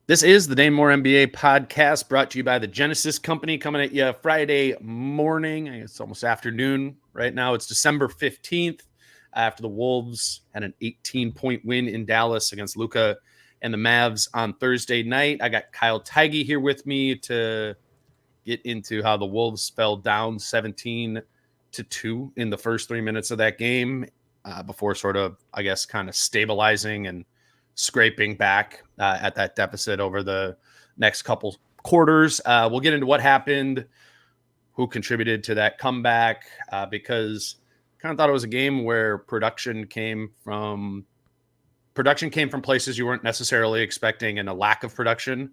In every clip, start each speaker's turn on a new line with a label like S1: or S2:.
S1: This is the Dane Moore NBA podcast brought to you by the Genesis Company, coming at you Friday morning. It's almost afternoon right now. It's December 15th after the Wolves had an 18-point win in Dallas against Luka and the Mavs on Thursday night. I got Kyle Tigey here with me to get into how the Wolves fell down 17-2 in the first 3 minutes of that game before sort of, I guess, kind of stabilizing and scraping back at that deficit over the next couple quarters. We'll get into what happened, who contributed to that comeback, because I kind of thought it was a game where production came from places you weren't necessarily expecting, and a lack of production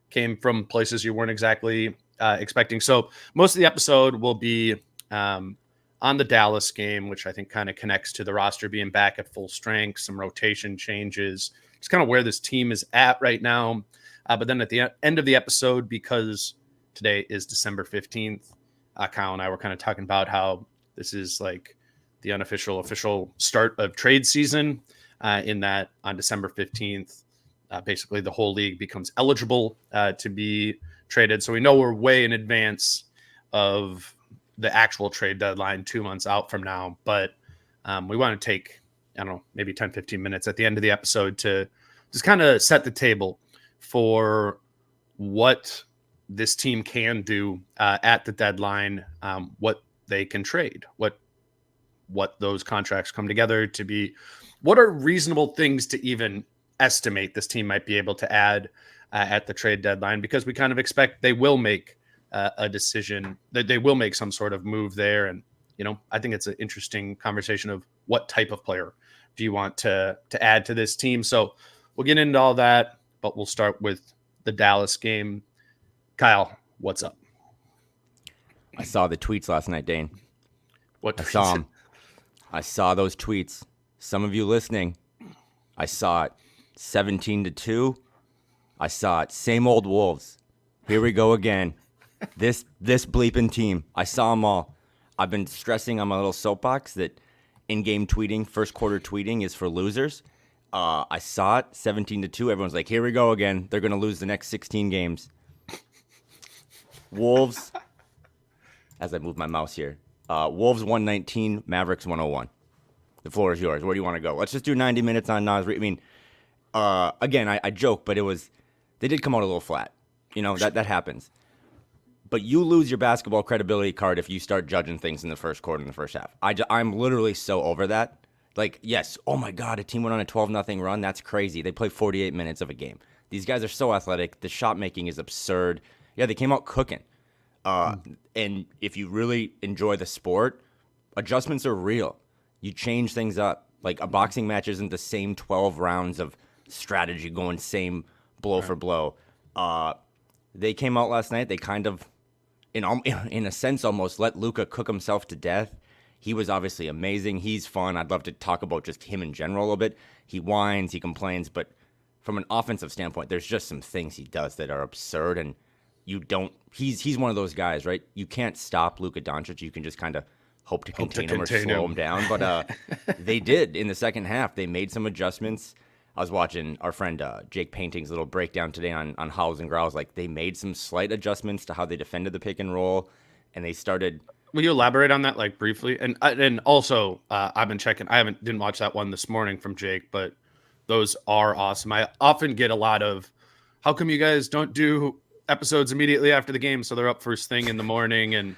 S1: came from places you weren't exactly expecting. So most of the episode will be on the Dallas game, which I think kind of connects to the roster being back at full strength, some rotation changes. It's kind of where this team is at right now. But then at the end of the episode, because today is December 15th, Kyle and I were kind of talking about how this is like the official start of trade season, in that on December 15th, basically the whole league becomes eligible to be traded. So we know we're way in advance of the actual trade deadline 2 months out from now. But we want to take, I don't know, maybe 10, 15 minutes at the end of the episode to just kind of set the table for what this team can do at the deadline, what they can trade, what those contracts come together to be, what are reasonable things to even estimate this team might be able to add at the trade deadline, because we kind of expect they will make a decision, that they will make some sort of move there. And, I think it's an interesting conversation of what type of player do you want to add to this team. So we'll get into all that, but we'll start with the Dallas game. Kyle, what's up?
S2: I saw the tweets last night, Dane.
S1: What?
S2: I saw them. I saw those tweets. Some of you listening, I saw it. 17-2. I saw it. Same old Wolves. Here we go again. This bleeping team. I saw them all. I've been stressing on my little soapbox that in-game tweeting, first quarter tweeting is for losers. I saw it. 17-2. Everyone's like, here we go again. They're going to lose the next 16 games. Wolves, as I move my mouse here, Wolves 119, Mavericks 101. The floor is yours. Where do you want to go? Let's just do 90 minutes on Naz. I mean, again, I joke, but they did come out a little flat. That happens. But you lose your basketball credibility card if you start judging things in the first quarter and the first half. I'm literally so over that. Like, yes, oh my God, a team went on a 12-0 run. That's crazy. They play 48 minutes of a game. These guys are so athletic. The shot making is absurd. Yeah, they came out cooking. And if you really enjoy the sport, adjustments are real. You change things up. Like, a boxing match isn't the same 12 rounds of strategy going same blow for blow. They came out last night. They kind of, in a sense, almost let Luka cook himself to death. He was obviously amazing. He's fun. I'd love to talk about just him in general a little bit. He whines, he complains, but from an offensive standpoint, there's just some things he does that are absurd, and he's one of those guys, right? You can't stop Luka Doncic. You can just kind of hope to contain him or slow him down. But they did in the second half. They made some adjustments. I was watching our friend Jake Painting's little breakdown today on Howls and Growls. Like, they made some slight adjustments to how they defended the pick and roll, and they started.
S1: Will you elaborate on that, like, briefly? And also, I've been checking. Didn't watch that one this morning from Jake, but those are awesome. I often get a lot of, how come you guys don't do episodes immediately after the game so they're up first thing in the morning? And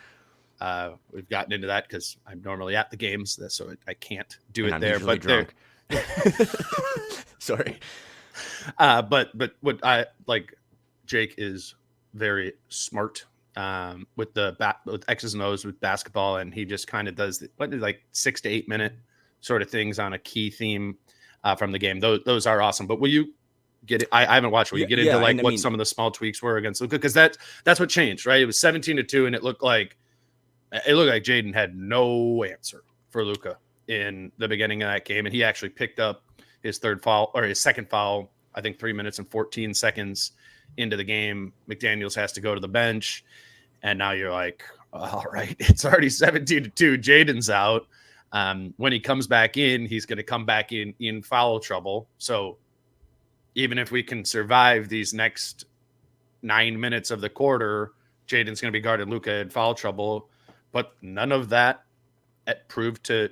S1: we've gotten into that because I'm normally at the games, so I can't do it there. But
S2: drunk. Sorry.
S1: But what I like, Jake is very smart with with X's and O's with basketball, and he just kind of does like 6 to 8 minute sort of things on a key theme from the game. Those are awesome. But will you get it? I haven't watched. Will you get into what some of the small tweaks were against Luka? Because that's what changed, right? It was 17-2, and it looked like Jaden had no answer for Luka in the beginning of that game, and he actually picked up his second foul, I think 3 minutes and 14 seconds into the game. McDaniels has to go to the bench, and now you're like, all right, it's already 17-2. Jaden's out. When he comes back in, he's going to come back in foul trouble. So even if we can survive these next 9 minutes of the quarter, Jaden's going to be guarded Luka in foul trouble. But none of that proved to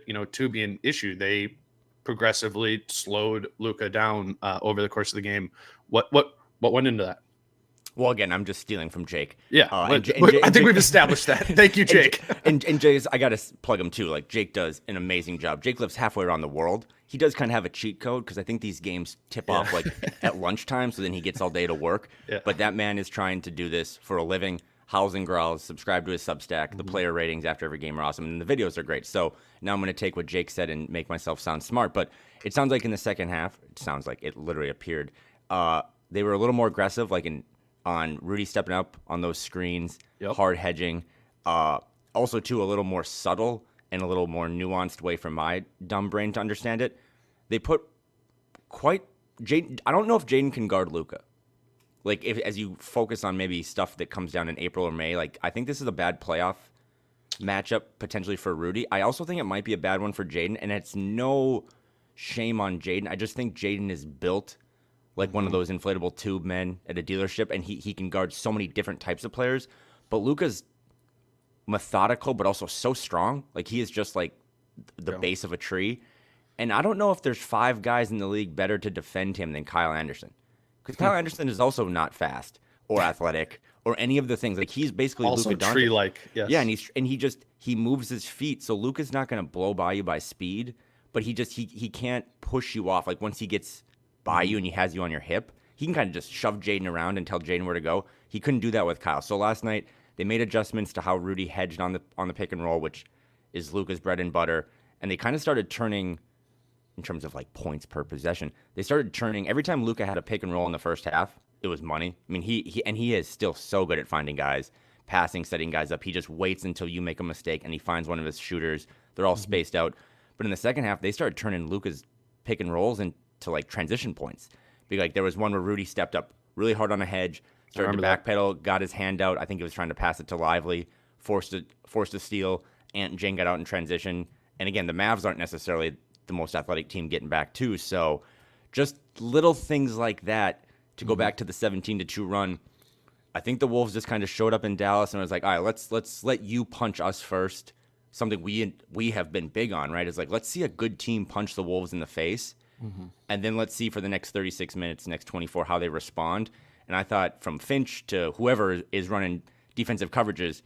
S1: be an issue. They progressively slowed Luka down over the course of the game. What went into that?
S2: Well, again, I'm just stealing from Jake.
S1: Yeah, I think we've established that. Thank you, Jake.
S2: And Jay's, I got to plug him too. Like, Jake does an amazing job. Jake lives halfway around the world. He does kind of have a cheat code because I think these games tip off like at lunchtime, so then he gets all day to work. Yeah. But that man is trying to do this for a living. Howls and growls. Subscribe to his Substack. The player ratings after every game are awesome, and the videos are great. So now I'm going to take what Jake said and make myself sound smart. But it sounds like in the second half, it sounds like it literally appeared. They were a little more aggressive, like on Rudy stepping up on those screens, hard hedging. Also, too, a little more subtle and a little more nuanced way for my dumb brain to understand it. They put Jaden. I don't know if Jaden can guard Luka. Like, as you focus on maybe stuff that comes down in April or May, like, I think this is a bad playoff matchup potentially for Rudy. I also think it might be a bad one for Jaden, and it's no shame on Jaden. I just think Jaden is built like one of those inflatable tube men at a dealership, and he can guard so many different types of players. But Luka's methodical, but also so strong. Like, he is just like the base of a tree. And I don't know if there's 5 guys in the league better to defend him than Kyle Anderson. Because Kyle Anderson is also not fast or athletic or any of the things. Like, he's basically
S1: also
S2: Luka Doncic.
S1: Tree-like, yes.
S2: Yeah, and he moves his feet. So Luka's not going to blow by you by speed, but he can't push you off. Like, once he gets by you and he has you on your hip, he can kind of just shove Jaden around and tell Jaden where to go. He couldn't do that with Kyle. So last night they made adjustments to how Rudy hedged on the pick and roll, which is Luka's bread and butter, and they kind of started turning in terms of like points per possession. They started turning every time Luka had a pick and roll in the first half. It was money. I mean, he is still so good at finding guys, passing, setting guys up. He just waits until you make a mistake and he finds one of his shooters. They're all spaced out. But in the second half, they started turning Luka's pick and rolls into like transition points. Because like there was one where Rudy stepped up really hard on a hedge, started to backpedal, got his hand out. I think he was trying to pass it to Lively, forced a steal. Ant and Jane got out in transition. And again, the Mavs aren't necessarily the most athletic team getting back too. So just little things like that to go back to the 17-2 run. I think the Wolves just kind of showed up in Dallas and was like, all right, let's let you punch us first. Something we have been big on, right? Is like, let's see a good team punch the Wolves in the face. And then let's see for the next 36 minutes, next 24, how they respond. And I thought from Finch to whoever is running defensive coverages,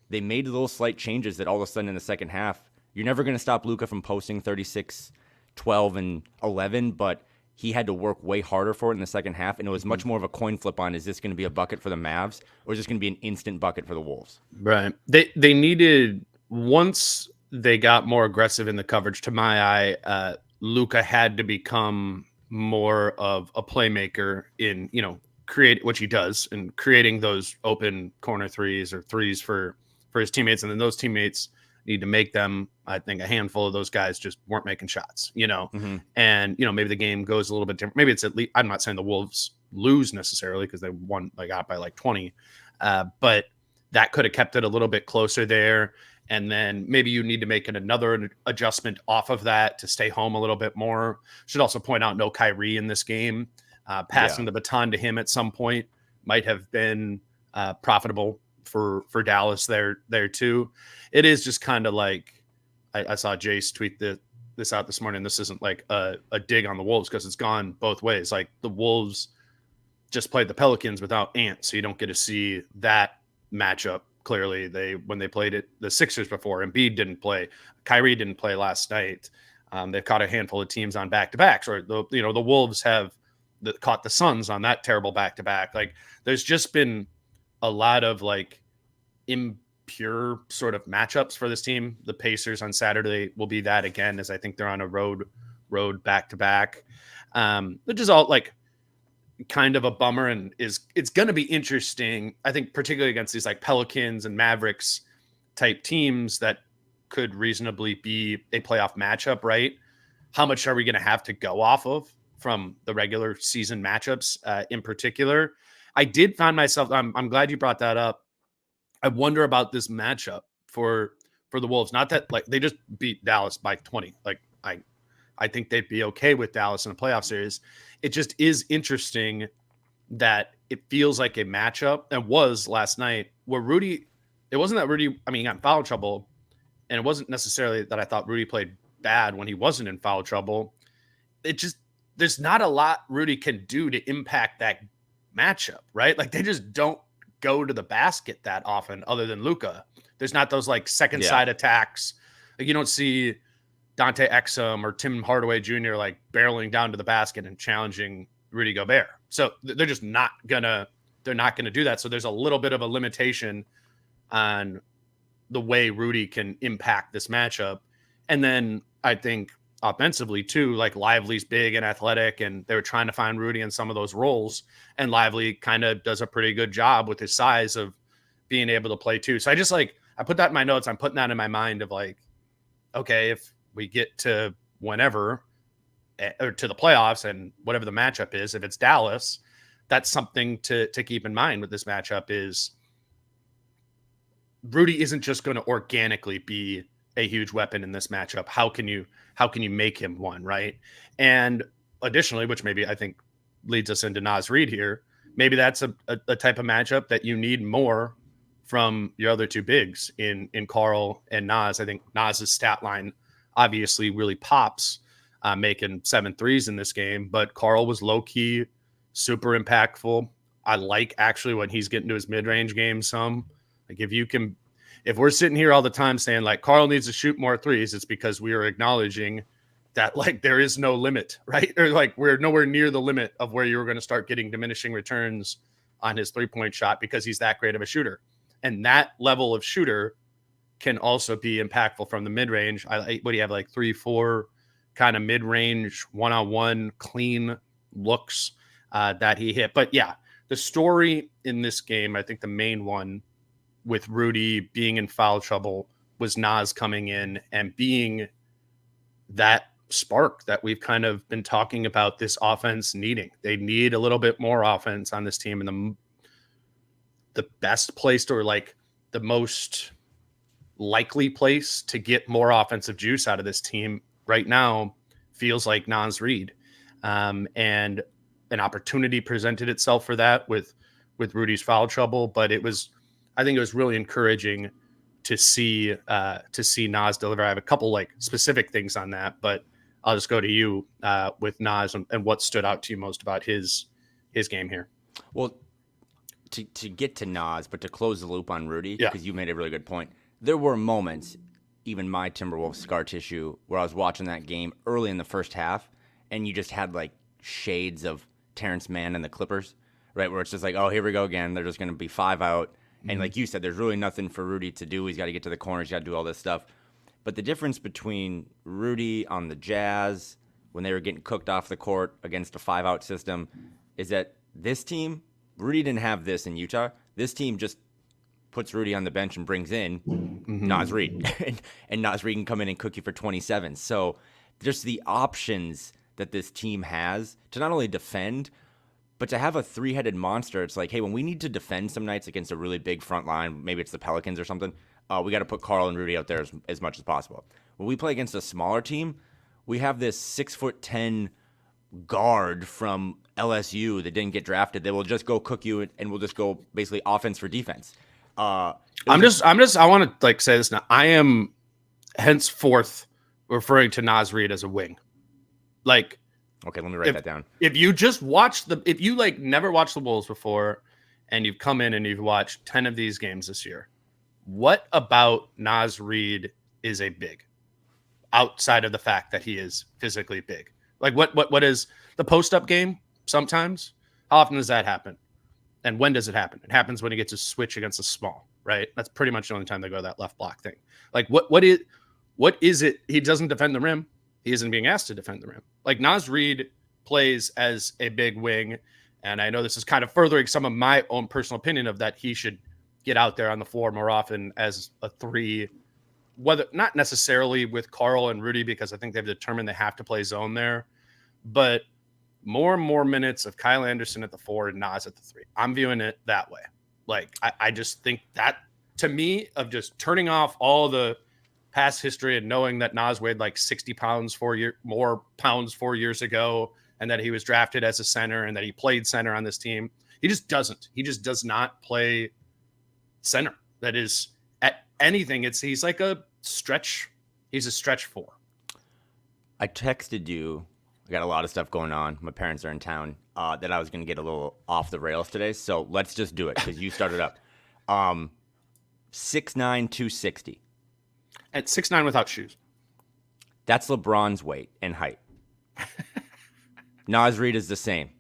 S2: they made little slight changes that all of a sudden in the second half, you're never going to stop Luka from posting 36, 12, and 11, but he had to work way harder for it in the second half, and it was much more of a coin flip on, is this going to be a bucket for the Mavs, or is this going to be an instant bucket for the Wolves?
S1: Right. They needed, once they got more aggressive in the coverage, to my eye, Luka had to become more of a playmaker in, create, which he does, and creating those open corner threes or threes for his teammates, and then those teammates need to make them. I think a handful of those guys just weren't making shots, and, maybe the game goes a little bit different. Maybe it's at least, I'm not saying the Wolves lose necessarily because they won, like, out by like 20, but that could have kept it a little bit closer there. And then maybe you need to make another adjustment off of that to stay home a little bit more. Should also point out no Kyrie in this game. Passing the baton to him at some point might have been profitable for Dallas there too. It is just kind of like, I saw Jace tweet this out this morning. This isn't like a dig on the Wolves because it's gone both ways. Like, the Wolves just played the Pelicans without Ant, so you don't get to see that matchup clearly. When they played the Sixers before, Embiid didn't play, Kyrie didn't play last night. They've caught a handful of teams on back-to-backs, or the Wolves have caught the Suns on that terrible back-to-back. Like, there's just been a lot of like impure sort of matchups for this team. The Pacers on Saturday will be that again, as I think they're on a road back-to-back, which is all like kind of a bummer, and it's going to be interesting, I think, particularly against these like Pelicans and Mavericks type teams that could reasonably be a playoff matchup, right? How much are we going to have to go off of from the regular season matchups in particular? I did find myself, I'm glad you brought that up. I wonder about this matchup for the Wolves. Not that like they just beat Dallas by 20. Like, I think they'd be okay with Dallas in a playoff series. It just is interesting that it feels like a matchup, and was last night, where Rudy, it wasn't that Rudy, I mean, got in foul trouble, and it wasn't necessarily that I thought Rudy played bad when he wasn't in foul trouble. It just, there's not a lot Rudy can do to impact that matchup, right? Like they just don't go to the basket that often other than Luka. There's not those like second side attacks. Like you don't see Dante Exum or Tim Hardaway Jr. like barreling down to the basket and challenging Rudy Gobert. So they're just not gonna do that. So there's a little bit of a limitation on the way Rudy can impact this matchup. And then I think offensively too, like Lively's big and athletic, and they were trying to find Rudy in some of those roles, and Lively kind of does a pretty good job with his size of being able to play too. So I just like, I put that in my notes. I'm putting that in my mind of like, okay, if we get to whenever or to the playoffs and whatever the matchup is, if it's Dallas, that's something to keep in mind with this matchup is Rudy isn't just going to organically be a huge weapon in this matchup. How can you make him one, right? And additionally, which maybe I think leads us into Naz Reid here, maybe that's a type of matchup that you need more from your other two bigs in Karl and Naz. I think Naz's stat line obviously really pops, making 7 threes in this game, but Karl was low-key, super impactful. I like actually when he's getting to his mid-range game some. Like if we're sitting here all the time saying like Karl needs to shoot more threes, it's because we are acknowledging that like there is no limit, right? Or like we're nowhere near the limit of where you're going to start getting diminishing returns on his 3-point shot because he's that great of a shooter. And that level of shooter can also be impactful from the mid-range. What do you have, like 3-4 kind of mid-range one-on-one clean looks that he hit. But yeah, the story in this game, I think the main one with Rudy being in foul trouble was Naz coming in and being that spark that we've kind of been talking about this offense needing. They need a little bit more offense on this team, and the best place, or like the most likely place to get more offensive juice out of this team right now feels like Naz Reid. And an opportunity presented itself for that with Rudy's foul trouble, but I think it was really encouraging to see Naz deliver. I have a couple like specific things on that, but I'll just go to you with Naz and what stood out to you most about his game here.
S2: Well, to get to Naz, but to close the loop on Rudy,
S1: Yeah.
S2: because you made a really good point. There were moments, even my Timberwolves scar tissue, where I was watching that game early in the first half, and you just had like shades of Terrence Mann and the Clippers, right? Where it's just like, oh, here we go again. They're just going to be 5 out. And like you said, there's really nothing for Rudy to do. He's got to get to the corners. He's got to do all this stuff. But the difference between Rudy on the Jazz, when they were getting cooked off the court against a 5-out system, is that this team, Rudy didn't have this in Utah. This team just puts Rudy on the bench and brings in Naz Reid. and Naz Reid can come in and cook you for 27. So just the options that this team has to not only defend, but to have a 3-headed monster. It's like, hey, when we need to defend some nights against a really big front line, maybe it's the Pelicans or something, we got to put Karl and Rudy out there as much as possible. When we play against a smaller team, we have this 6'10" guard from LSU that didn't get drafted that will just go cook you, and we'll just go basically offense for defense. I want
S1: to like say this now. I am henceforth referring to Naz Reid as a wing. Like,
S2: okay, let me write that down.
S1: If you just if you like never watched the Wolves before and you've come in and you've watched 10 of these games this year, what about Naz Reid is a big outside of the fact that he is physically big? Like what is the post-up game sometimes? How often does that happen? And when does it happen? It happens when he gets a switch against a small, right? That's pretty much the only time they go to that left block thing. Like what is it? He doesn't defend the rim. He isn't being asked to defend the rim. Like Naz Reid plays as a big wing. And I know this is kind of furthering some of my own personal opinion of that he should get out there on the floor more often as a 3, whether not necessarily with Karl and Rudy, because I think they've determined they have to play zone there, but more and more minutes of Kyle Anderson at the 4 and Naz at the 3. I'm viewing it that way. Like, I just think that, to me, of just turning off all the past history and knowing that Naz weighed like 60 pounds, more pounds 4 years ago, and that he was drafted as a center and that he played center on this team. He just doesn't. He just does not play center. That is at anything. He's like a stretch. He's a stretch 4.
S2: I texted you. I got a lot of stuff going on. My parents are in town. That I was going to get a little off the rails today. So let's just do it because you started up. 6'9", 260.
S1: At 6'9" without shoes.
S2: That's LeBron's weight and height. Naz Reid is the same.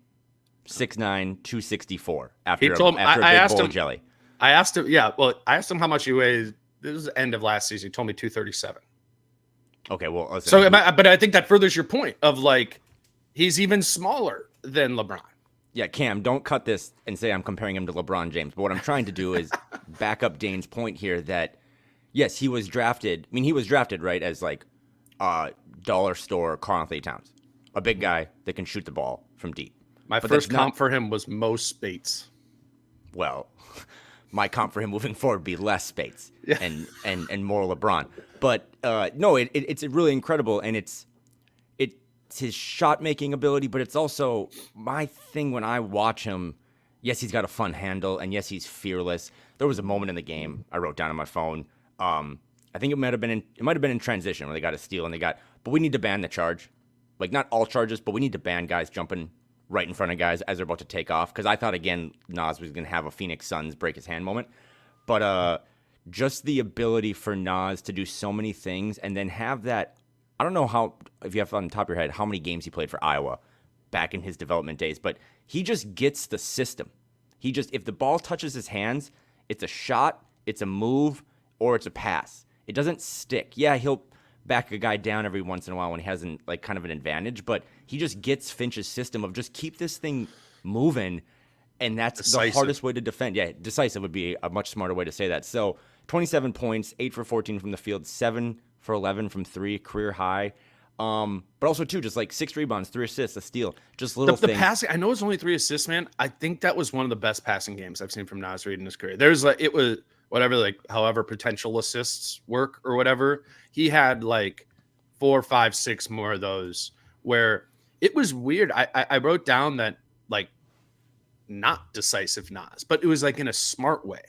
S2: 6'9", 264 after a big bowl of jelly.
S1: I asked him, I asked him how much he weighs. This was the end of last season. He told me 237.
S2: Okay, well, listen.
S1: So, but I think that furthers your point of like, he's even smaller than LeBron.
S2: Yeah, Cam, don't cut this and say I'm comparing him to LeBron James. But what I'm trying to do is back up Dane's point here that, yes, he was drafted. I mean, he was drafted, right, as like dollar store Karl-Anthony Towns, a big guy that can shoot the ball from deep.
S1: My first comp for him was Mo Spates.
S2: Well, my comp for him moving forward would be less Spates and more LeBron. But no, it's really incredible, and it's his shot-making ability, but it's also my thing when I watch him. Yes, he's got a fun handle, and yes, he's fearless. There was a moment in the game I wrote down on my phone. I think it might have been in transition where they got a steal and but we need to ban the charge. Like, not all charges, but we need to ban guys jumping right in front of guys as they're about to take off. Because I thought, again, Naz was going to have a Phoenix Suns break his hand moment. But just the ability for Naz to do so many things and then have that. I don't know if you have on the top of your head how many games he played for Iowa back in his development days, but he just gets the system. If the ball touches his hands, it's a shot, it's a move, or it's a pass. It doesn't stick. Yeah, he'll back a guy down every once in a while when he has like kind of an advantage, but he just gets Finch's system of just keep this thing moving, and that's decisive. The hardest way to defend. Yeah, decisive would be a much smarter way to say that. So 27 points, 8 for 14 from the field, 7 for 11 from 3, career high. But also, too, just like 6 rebounds, 3 assists, a steal, just little things. The
S1: passing, I know it's only 3 assists, man. I think that was one of the best passing games I've seen from Naz Reid in his career. It was whatever, like however potential assists work or whatever. He had like 4, 5, 6 more of those where it was weird. I wrote down that like not decisive Naz, but it was like in a smart way.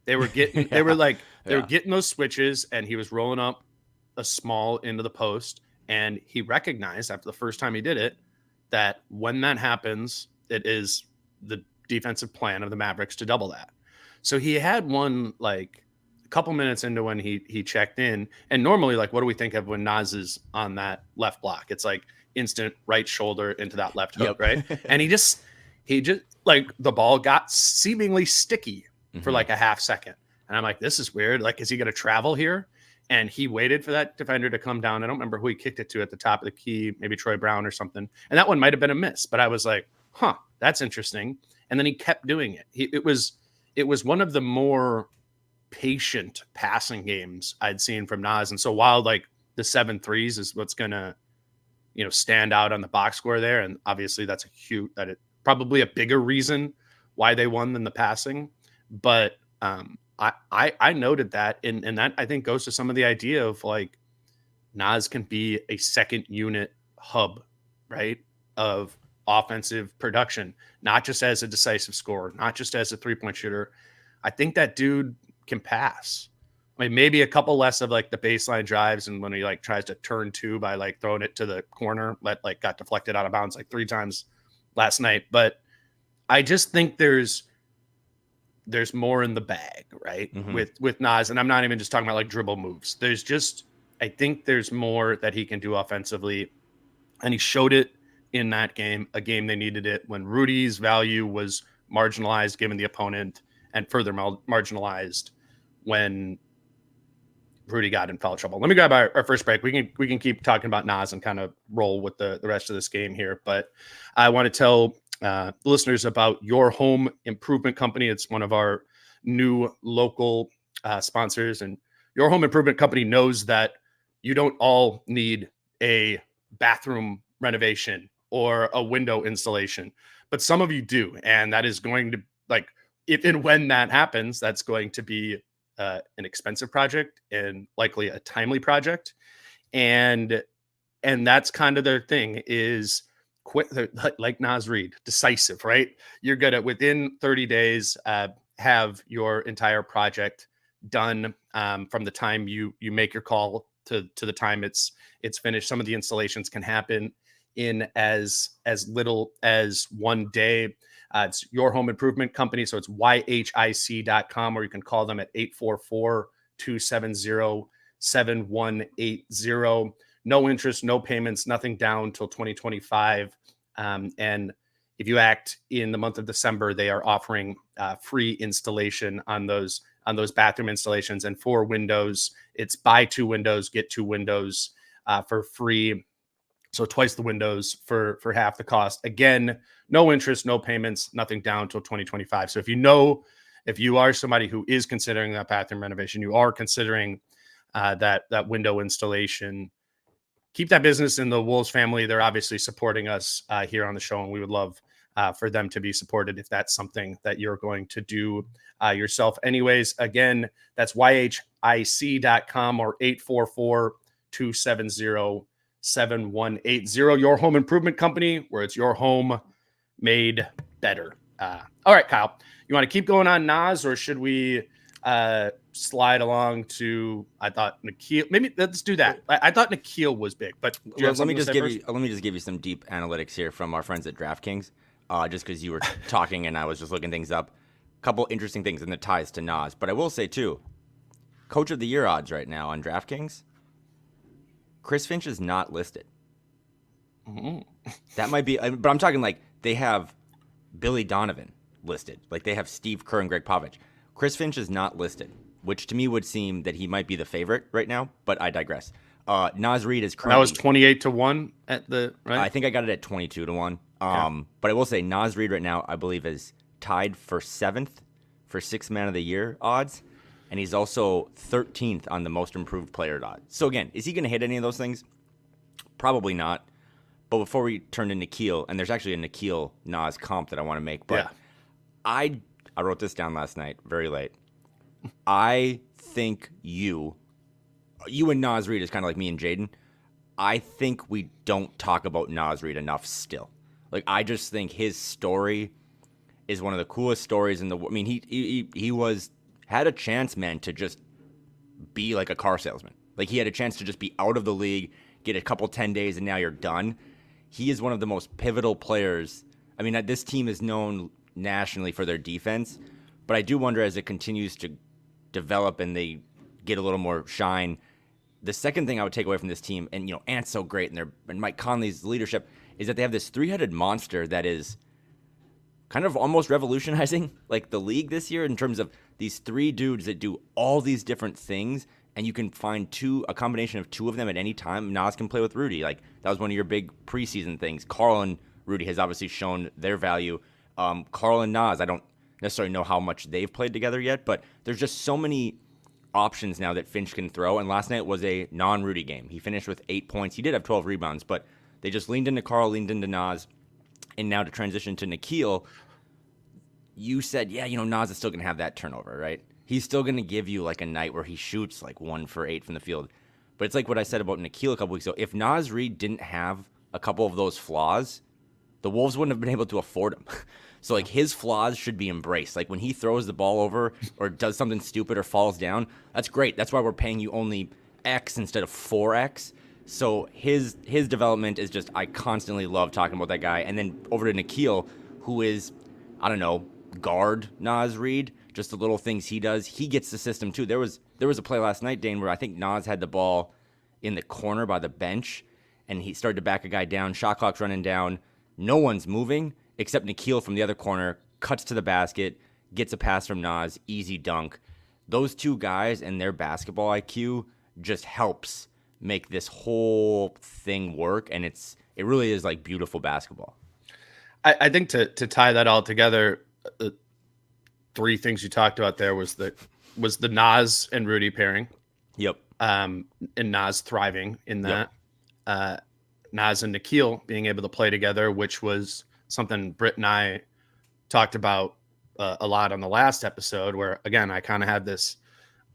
S1: They were getting, they were getting those switches, and he was rolling up a small into the post. And he recognized after the first time he did it that when that happens, it is the defensive plan of the Mavericks to double that. So he had one like a couple minutes into when he checked in. And normally, like, what do we think of when Naz is on that left block? It's like instant right shoulder into that left hook, right? And he just like the ball got seemingly sticky for like a half second. And I'm like, this is weird. Like, is he going to travel here? And he waited for that defender to come down. I don't remember who he kicked it to at the top of the key, maybe Troy Brown or something. And that one might have been a miss, but I was like, huh, that's interesting. And then he kept doing it. It was one of the more patient passing games I'd seen from Naz. And so while like the 7 threes is what's going to, stand out on the box score there. And obviously that's probably a bigger reason why they won than the passing. But, I noted that, and that I think goes to some of the idea of like Naz can be a second unit hub, right, of offensive production, not just as a decisive scorer, not just as a 3-point shooter. I think that dude can pass. I mean, maybe a couple less of like the baseline drives, and when he like tries to turn 2 by like throwing it to the corner, that got deflected out of bounds like 3 times last night. But I just think there's more in the bag, right? With Naz. And I'm not even just talking about like dribble moves. I think there's more that he can do offensively. And he showed it in that game, a game they needed it when Rudy's value was marginalized given the opponent, and further marginalized when Rudy got in foul trouble. Let me grab our first break. We can keep talking about Naz and kind of roll with the rest of this game here. But I want to tell listeners about Your Home Improvement Company. It's one of our new local sponsors, and Your Home Improvement Company knows that you don't all need a bathroom renovation or a window installation, but some of you do. And that is going to, like, if and when that happens, that's going to be an expensive project and likely a timely project. And that's kind of their thing is quick, like Nas Reid, decisive, right? You're good at within 30 days, have your entire project done, from the time you make your call to the time it's finished. Some of the installations can happen in as little as one day. It's your home improvement company, so it's yhic.com, or you can call them at 844-270-7180. No interest, no payments, nothing down till 2025. And if you act in the month of December, they are offering free installation on those bathroom installations. And for windows, it's buy 2 windows, get 2 windows for free. So twice the windows for half the cost. Again, no interest, no payments, nothing down till 2025. So if you are somebody who is considering that bathroom renovation, you are considering that window installation, keep that business in the Wolves family. They're obviously supporting us here on the show, and we would love for them to be supported if that's something that you're going to do yourself. Anyways, again, that's yhic.com or 844-270-7180. Your home improvement company, where it's your home made better. All right, Kyle, you want to keep going on Nas, or should we slide along to, I thought Nikhil, maybe let's do that. I thought Nikhil was big, but
S2: let me just give you some deep analytics here from our friends at DraftKings, just because you were talking and I was just looking things up. A couple interesting things in the ties to Nas, but I will say too, Coach of the Year odds right now on DraftKings, Chris Finch is not listed. Mm-hmm. That might be, but I'm talking like they have Billy Donovan listed, like they have Steve Kerr and Greg Popovich. Chris Finch is not listed, which to me would seem that he might be the favorite right now, but I digress. Nas Reid is currently...
S1: That was 28-1 at the... right?
S2: I think I got it at 22-1. Okay. But I will say Nas Reid right now, I believe, is tied for 7th for 6th Man of the Year odds, and he's also 13th on the most improved player odds. So again, is he going to hit any of those things? Probably not. But before we turn to Nikhil, and there's actually a Nikhil Nas comp that I want to make, but yeah. I wrote this down last night, very late. I think you and Nas Reid is kind of like me and Jaden. I think we don't talk about Nas Reid enough still. Like, I just think his story is one of the coolest stories in the world. I mean, he had a chance, man, to just be like a car salesman. Like, he had a chance to just be out of the league, get a couple 10 days, and now you're done. He is one of the most pivotal players. I mean, this team is known nationally for their defense, but I do wonder as it continues to develop and they get a little more shine. The second thing I would take away from this team, and Ant's so great, and Mike Conley's leadership, is that they have this 3-headed monster that is kind of almost revolutionizing like the league this year in terms of these 3 dudes that do all these different things, and you can find a combination of 2 of them at any time. Nas can play with Rudy. Like, that was one of your big preseason things. Karl and Rudy has obviously shown their value. Karl and Nas, I don't necessarily know how much they've played together yet, but there's just so many options now that Finch can throw, and last night was a non-Rudy game. He finished with 8 points. He did have 12 rebounds, but they just leaned into Karl, leaned into Nas, and now to transition to Nikhil, you said, Nas is still going to have that turnover, right? He's still going to give you like a night where he shoots like 1 for 8 from the field. But it's like what I said about Nikhil a couple weeks ago. If Nas Reid didn't have a couple of those flaws, the Wolves wouldn't have been able to afford him. So, like, his flaws should be embraced. Like, when he throws the ball over or does something stupid or falls down, that's great. That's why we're paying you only X instead of 4X. So his development is just, I constantly love talking about that guy. And then over to Nikhil, who is, I don't know, guard Nas Reid, just the little things he does. He gets the system, too. There was a play last night, Dane, where I think Nas had the ball in the corner by the bench, and he started to back a guy down. Shot clock's running down. No one's moving. Except Nikhil from the other corner, cuts to the basket, gets a pass from Nas, easy dunk. Those 2 guys and their basketball IQ just helps make this whole thing work, and it really is like beautiful basketball.
S1: I think to tie that all together, the 3 things you talked about there was the Nas and Rudy pairing.
S2: Yep.
S1: And Nas thriving in that. Yep. Nas and Nikhil being able to play together, which was something Britt and I talked about a lot on the last episode, where, again, I kind of had this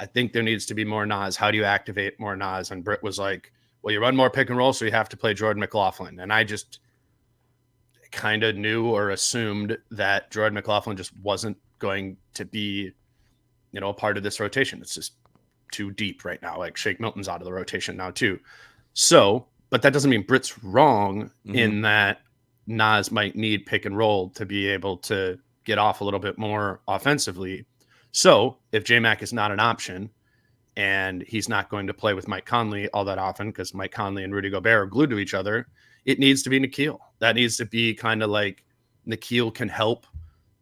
S1: I think there needs to be more Naz. How do you activate more Naz? And Britt was like, well, you run more pick and roll, so you have to play Jordan McLaughlin. And I just kind of knew or assumed that Jordan McLaughlin just wasn't going to be, a part of this rotation. It's just too deep right now. Like Shake Milton's out of the rotation now too. So, but that doesn't mean Britt's wrong in that Naz might need pick and roll to be able to get off a little bit more offensively. So if J-Mac is not an option and he's not going to play with Mike Conley all that often because Mike Conley and Rudy Gobert are glued to each other, it needs to be Nickeil. That needs to be kind of like Nickeil can help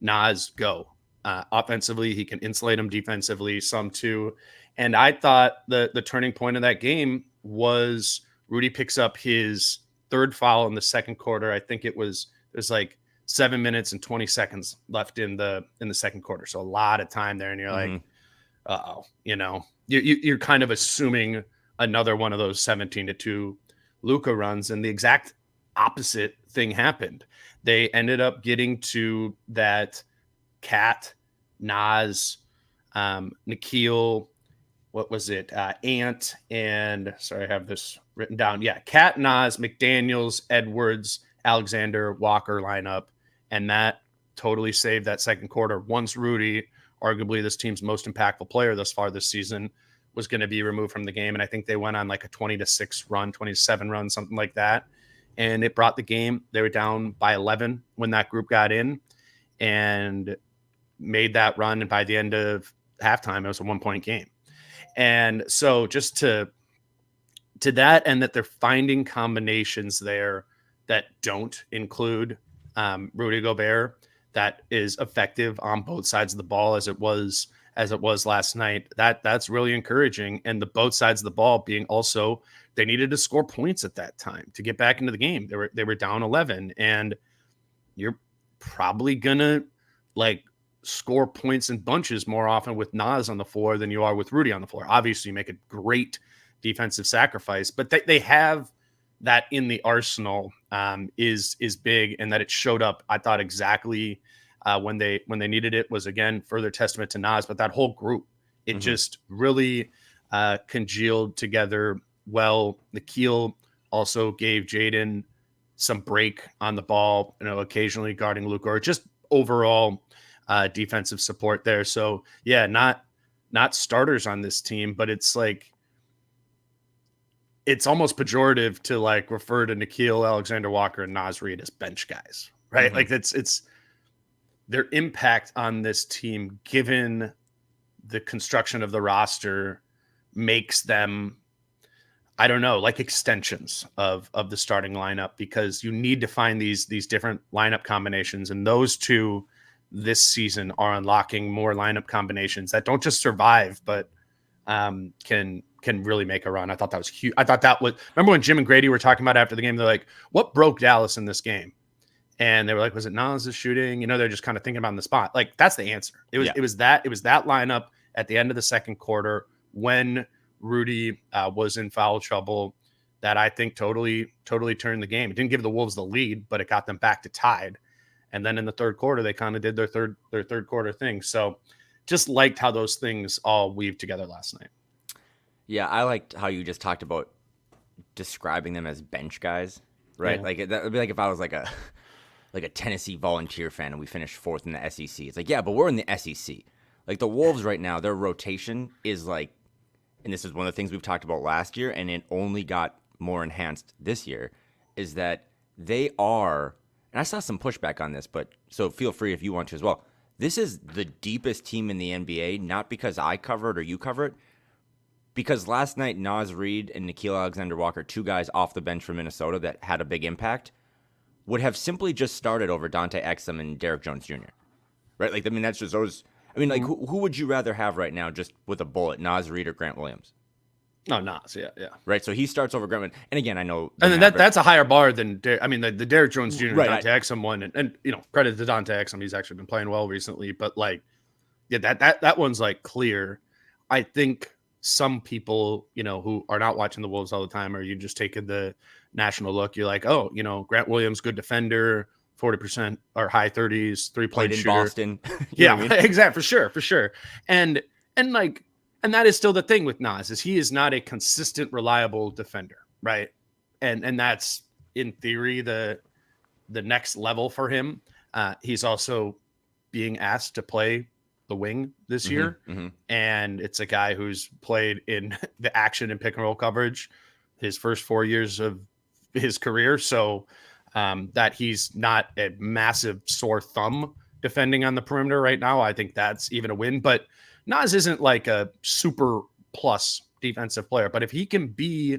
S1: Naz go. Offensively, he can insulate him defensively, some too. And I thought the turning point of that game was Rudy picks up his third foul in the second quarter. I think there's like 7 minutes and 20 seconds left in the second quarter. So a lot of time there. And you're like, uh-oh, you're kind of assuming another one of those 17-2 Luka runs. And the exact opposite thing happened. They ended up getting to that KAT, Naz, Nickeil, what was it? Ant, and sorry, I have this written down. Yeah, KAT, Naz, McDaniels, Edwards, Alexander, Walker lineup. And that totally saved that second quarter. Once Rudy, arguably this team's most impactful player thus far this season, was going to be removed from the game. And I think they went on like a 20-6 run, 27 run, something like that. And it brought the game. They were down by 11 when that group got in and made that run. And by the end of halftime, it was a 1-point game. And so just to that, and that they're finding combinations there that don't include Rudy Gobert, that is effective on both sides of the ball as it was last night. That's really encouraging. And the both sides of the ball being also, they needed to score points at that time to get back into the game. They were down 11, and you're probably gonna like score points in bunches more often with Naz on the floor than you are with Rudy on the floor. Obviously, you make a great defensive sacrifice, but they have that in the arsenal is big, and that it showed up. I thought exactly when they needed it was, again, further testament to Naz, but that whole group, it just really congealed together well. Nickeil also gave Jaden some break on the ball, occasionally guarding Luka, or just overall defensive support there. So yeah, not starters on this team, but it's like, it's almost pejorative to like refer to Nickeil, Alexander Walker, and Naz Reid as bench guys, right? Like it's their impact on this team, given the construction of the roster, makes them, I don't know, like extensions of the starting lineup, because you need to find these different lineup combinations, and those two this season are unlocking more lineup combinations that don't just survive, but can really make a run. I thought that was huge. I thought that was, remember when Jim and Grady were talking about after the game, they're like, what broke Dallas in this game? And they were like, was it Naz's shooting? They're just kind of thinking about on the spot. Like, that's the answer. It was that lineup at the end of the second quarter when Rudy was in foul trouble that I think totally turned the game. It didn't give the Wolves the lead, but it got them back to tied. And then in the third quarter, they kind of did their third quarter thing. So just liked how those things all weaved together last night.
S2: Yeah, I liked how you just talked about describing them as bench guys, right? Yeah. Like that would be like if I was like a Tennessee Volunteer fan and we finished fourth in the SEC. It's like, yeah, but we're in the SEC. Like the Wolves right now, their rotation is like, and this is one of the things we've talked about last year, and it only got more enhanced this year, is that they are, and I saw some pushback on this, but so feel free if you want to as well. This is the deepest team in the NBA, not because I cover it or you cover it, because last night Naz Reid and Nickeil Alexander-Walker, two guys off the bench from Minnesota that had a big impact, would have simply just started over Dante Exum and Derrick Jones Jr. Right? Like, I mean, that's just those. I mean, like, who would you rather have right now just with a bullet, Naz Reid or Grant Williams?
S1: Oh, Naz, yeah.
S2: Right, so he starts over Grant. And again, I know.
S1: And then that's a higher bar than, the Derrick Jones Jr. Right, Dante Exum one. And credit to Dante Exum. He's actually been playing well recently. But, like, yeah, that one's, like, clear. I think some people, who are not watching the Wolves all the time, or you just taking the national look, you're like, oh, Grant Williams, good defender, 40% or high 30s, 3-point shooter.
S2: Played in Boston.
S1: Yeah, exactly. For sure. And like, And that is still the thing with Naz, is he is not a consistent, reliable defender, right? And that's in theory the next level for him. He's also being asked to play the wing this year, and it's a guy who's played in the action and pick and roll coverage his first 4 years of his career. So that he's not a massive sore thumb defending on the perimeter right now, I think that's even a win. But Naz isn't like a super plus defensive player, but if he can be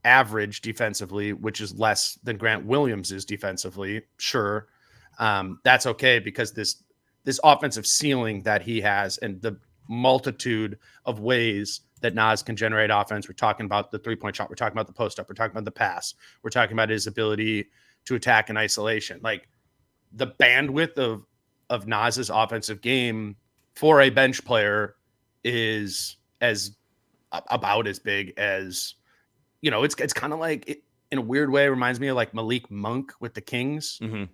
S1: average defensively, which is less than Grant Williams is defensively, sure, that's okay, because this offensive ceiling that he has and the multitude of ways that Naz can generate offense. We're talking about the 3-point shot. We're talking about the post up. We're talking about the pass. We're talking about his ability to attack in isolation. Like, the bandwidth of Naz's offensive game for a bench player is about as big as, it's kind of like, in a weird way, reminds me of like Malik Monk with the Kings, and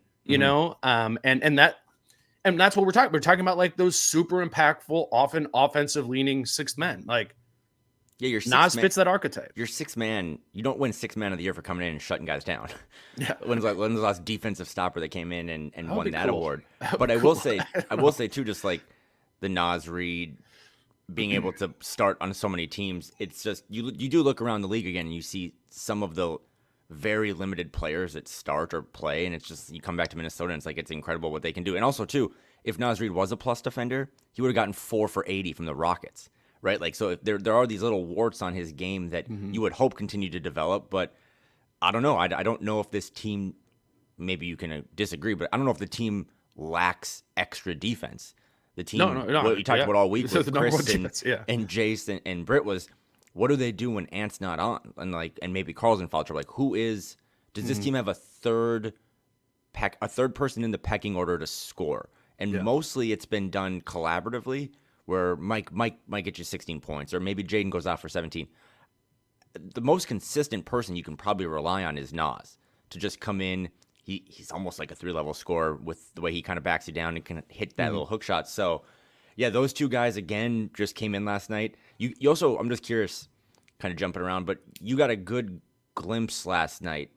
S1: that's what we're talking. We're talking about like those super impactful, often offensive leaning sixth men. Like,
S2: yeah, your
S1: Naz fits that archetype.
S2: Your sixth man, you don't win sixth man of the year for coming in and shutting guys down.
S1: Yeah.
S2: When's the last defensive stopper that came in and won that award? But I will say too, just like the Naz Reid being able to start on so many teams, it's just you do look around the league again and you see some of the very limited players that start or play, and it's just, you come back to Minnesota and it's like, it's incredible what they can do. And also too, if Naz Reid was a plus defender, he would have gotten 4 for 80 from the Rockets. Right, like, so if there are these little warts on his game that you would hope continue to develop, but I don't know. I don't know if this team, maybe you can disagree, but I don't know if the team lacks extra defense. The team, what we talked about all week with Chris and Jason and Britt was, what do they do when Ant's not on? And maybe Carl's in foul trouble. Like, does this team have a third person in the pecking order to score? And mostly it's been done collaboratively, where Mike might get you 16 points, or maybe Jaden goes out for 17. The most consistent person you can probably rely on is Naz to just come in. He's almost like a 3-level scorer with the way he kind of backs you down and can hit that little hook shot. So, yeah, those two guys, again, just came in last night. You also, I'm just curious, kind of jumping around, but you got a good glimpse last night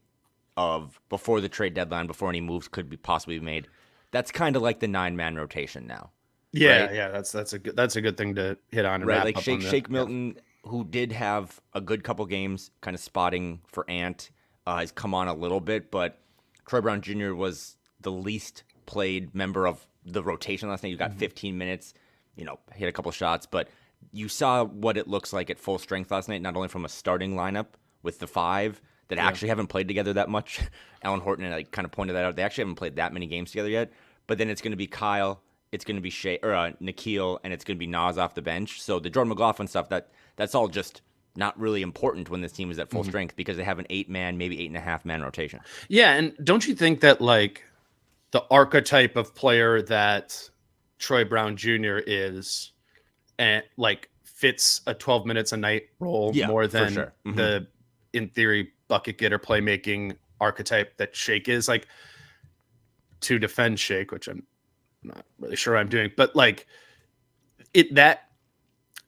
S2: of before the trade deadline, before any moves could be possibly made. That's kind of like the 9-man rotation now.
S1: Yeah,
S2: right?
S1: yeah, that's a good thing to hit on. And
S2: right,
S1: wrap
S2: like
S1: up
S2: Shake Milton, who did have a good couple games, kind of spotting for Ant, has come on a little bit, but Troy Brown Jr. was the least played member of the rotation last night. You got 15 minutes, hit a couple shots, but you saw what it looks like at full strength last night, not only from a starting lineup with the 5 that actually haven't played together that much. Alan Horton and I kind of pointed that out. They actually haven't played that many games together yet, but then it's going to be Kyle, it's going to be Nikhil, and it's going to be Naz off the bench. So the Jordan McLaughlin stuff, that's all just not really important when this team is at full strength, because they have an 8-man, maybe 8.5-man rotation.
S1: Yeah, and don't you think that like the archetype of player that Troy Brown Jr. is, and like fits a 12 minutes a night role more than the, in theory, bucket getter playmaking archetype that Shake is? Like, to defend Shake, which I'm not really sure I'm doing, but like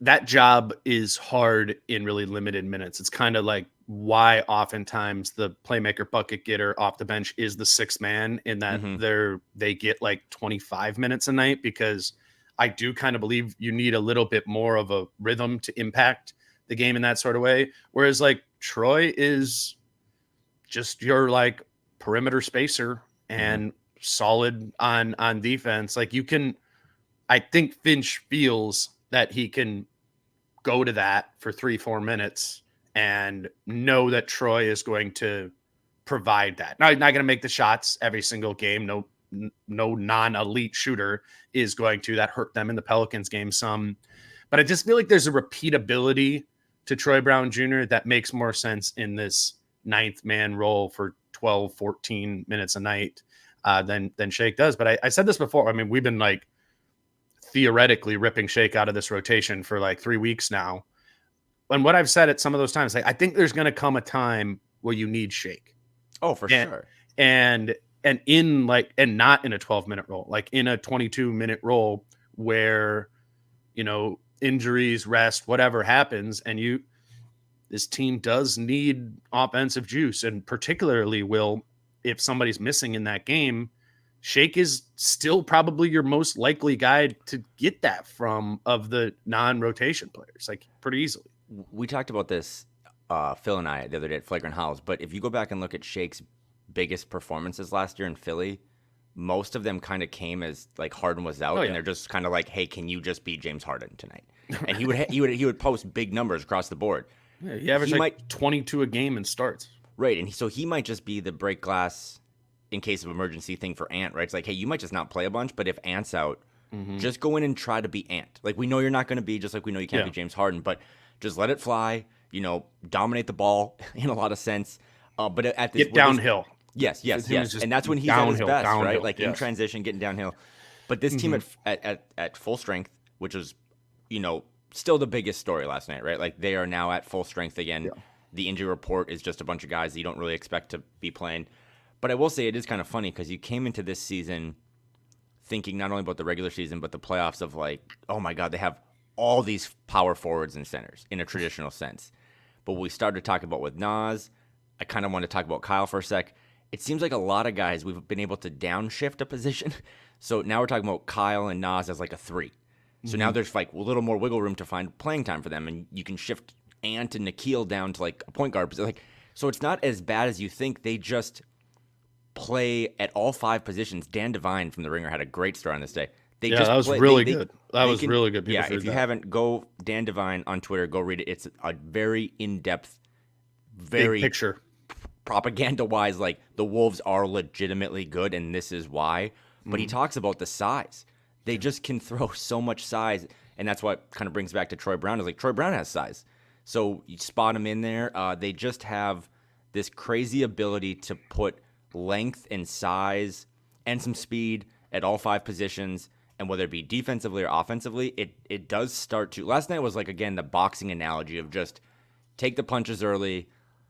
S1: that job is hard in really limited minutes. It's kind of like why oftentimes the playmaker bucket getter off the bench is the 6th man, in that they get like 25 minutes a night, because I do kind of believe you need a little bit more of a rhythm to impact the game in that sort of way. Whereas like Troy is just your like perimeter spacer and solid on defense. Like, you can, I think Finch feels that he can go to that for 3-4 minutes and know that Troy is going to provide that. Now, he's not going to make the shots every single game. No non-elite shooter is going to. That hurt them in the Pelicans game some. But I just feel like there's a repeatability to Troy Brown Jr. that makes more sense in this 9th man role for 12, 14 minutes a night than Shake does. But I said this before. I mean, we've been like theoretically ripping Shake out of this rotation for like 3 weeks now. And what I've said at some of those times, like, I think there's going to come a time where you need Shake.
S2: Oh, for sure.
S1: And in like, and not in a 12-minute role, like in a 22-minute role where, injuries, rest, whatever happens, and this team does need offensive juice, and particularly if somebody's missing in that game, Shake is still probably your most likely guy to get that from of the non-rotation players, like pretty easily.
S2: We talked about this, Phil and I, the other day at Flagrant Howls, but if you go back and look at Shake's biggest performances last year in Philly, most of them kind of came as like Harden was out, and they're just kind of like, "Hey, can you just be James Harden tonight?" And he would post big numbers across the board.
S1: Yeah, he averaged like 22 a game and starts.
S2: Right, and so he might just be the break glass in case of emergency thing for Ant, right? It's like, hey, you might just not play a bunch, but if Ant's out, just go in and try to be Ant. Like, we know you're not going to be, just like we know you can't be James Harden, but just let it fly, dominate the ball in a lot of sense. But at this...
S1: Get downhill.
S2: Yes. And that's when he's at his best, right? Like, in transition, getting downhill. But this team at full strength, which was, still the biggest story last night, right? Like, they are now at full strength again. Yeah. The injury report is just a bunch of guys that you don't really expect to be playing. But I will say it is kind of funny because you came into this season thinking not only about the regular season, but the playoffs of like, oh my God, they have all these power forwards and centers in a traditional sense. But we started to talk about with Naz, I kind of want to talk about Kyle for a sec. It seems like a lot of guys, we've been able to downshift a position. So now we're talking about Kyle and Naz as like a 3. So now there's like a little more wiggle room to find playing time for them. And you can shift Ant and Nikhil down to like a point guard. So it's not as bad as you think. They just play at all 5 positions. Dan Devine from The Ringer had a great story on this day.
S1: That was really good. That was really good.
S2: Yeah, if you haven't, go Dan Devine on Twitter. Go read it. It's a very in-depth, very
S1: big picture,
S2: propaganda-wise. Like the Wolves are legitimately good, and this is why. But he talks about the size. They just can throw so much size, and that's what kind of brings back to Troy Brown. Is like Troy Brown has size, so you spot him in there. They just have this crazy ability to put length and size and some speed at all 5 positions, and whether it be defensively or offensively, it does start to. Last night was like, again, the boxing analogy of just take the punches early,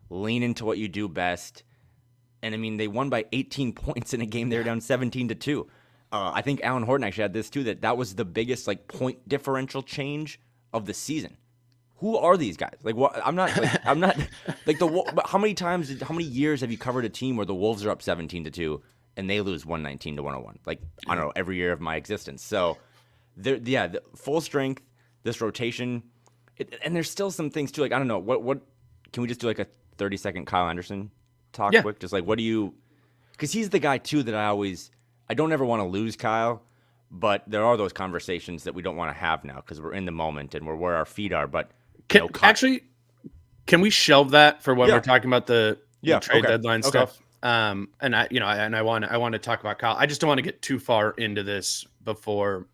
S2: lean into what you do best. And I mean, they won by 18 points in a game. They were down 17-2. I think Alan Horton actually had this too, that was the biggest like point differential change of the season. Who are these guys? Like, what? I'm not like how many years have you covered a team where the Wolves are up 17-2 and they lose 119-101? Like, I don't know, every year of my existence. So, the full strength, this rotation, and there's still some things too. Like, I don't know, what can we just do like a 30-second Kyle Anderson talk quick? Just like, what do you? Because he's the guy too that I don't ever want to lose Kyle, but there are those conversations that we don't want to have now because we're in the moment and we're where our feet are. But
S1: can we shelve that for when we're talking about the trade deadline stuff? And I want to talk about Kyle. I just don't want to get too far into this before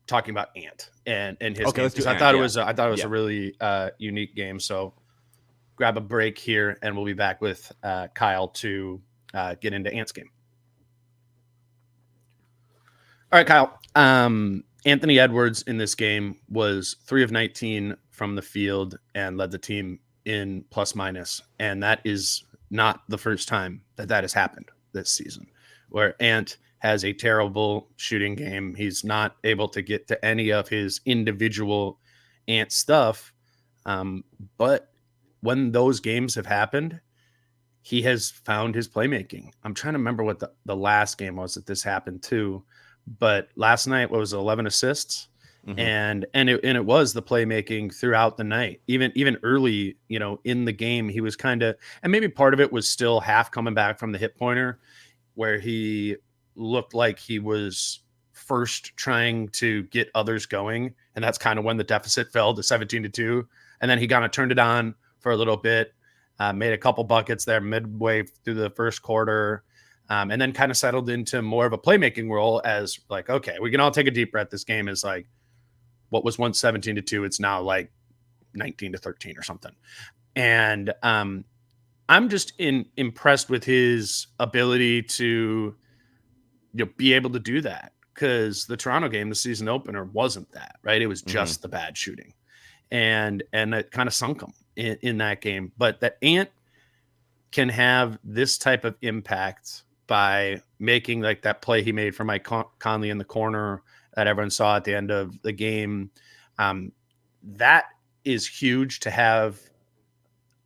S1: talking about Ant and his game. I thought it was a really unique game. So grab a break here, and we'll be back with Kyle to get into Ant's game. All right, Kyle. Anthony Edwards in this game was 3 of 19 from the field and led the team in plus minus. And that is not the first time that has happened this season, where Ant has a terrible shooting game. He's not able to get to any of his individual Ant stuff. But when those games have happened, he has found his playmaking. I'm trying to remember what the last game was that this happened to. But last night, what was it, 11 assists? And it was the playmaking throughout the night. Even early, in the game, he was kind of, and maybe part of it was still half coming back from the hit pointer, where he looked like he was first trying to get others going, and that's kind of when the deficit fell to 17-2, and then he kind of turned it on for a little bit, made a couple buckets there midway through the first quarter. And then kind of settled into more of a playmaking role as like, okay, we can all take a deep breath. This game is like what was once 17-2. It's now like 19-13 or something. And I'm just impressed with his ability to be able to do that, because the Toronto game, the season opener, wasn't that, right? It was just the bad shooting. And it kind of sunk him in that game. But that Ant can have this type of impact by making like that play he made for Mike Conley in the corner that everyone saw at the end of the game. that is huge to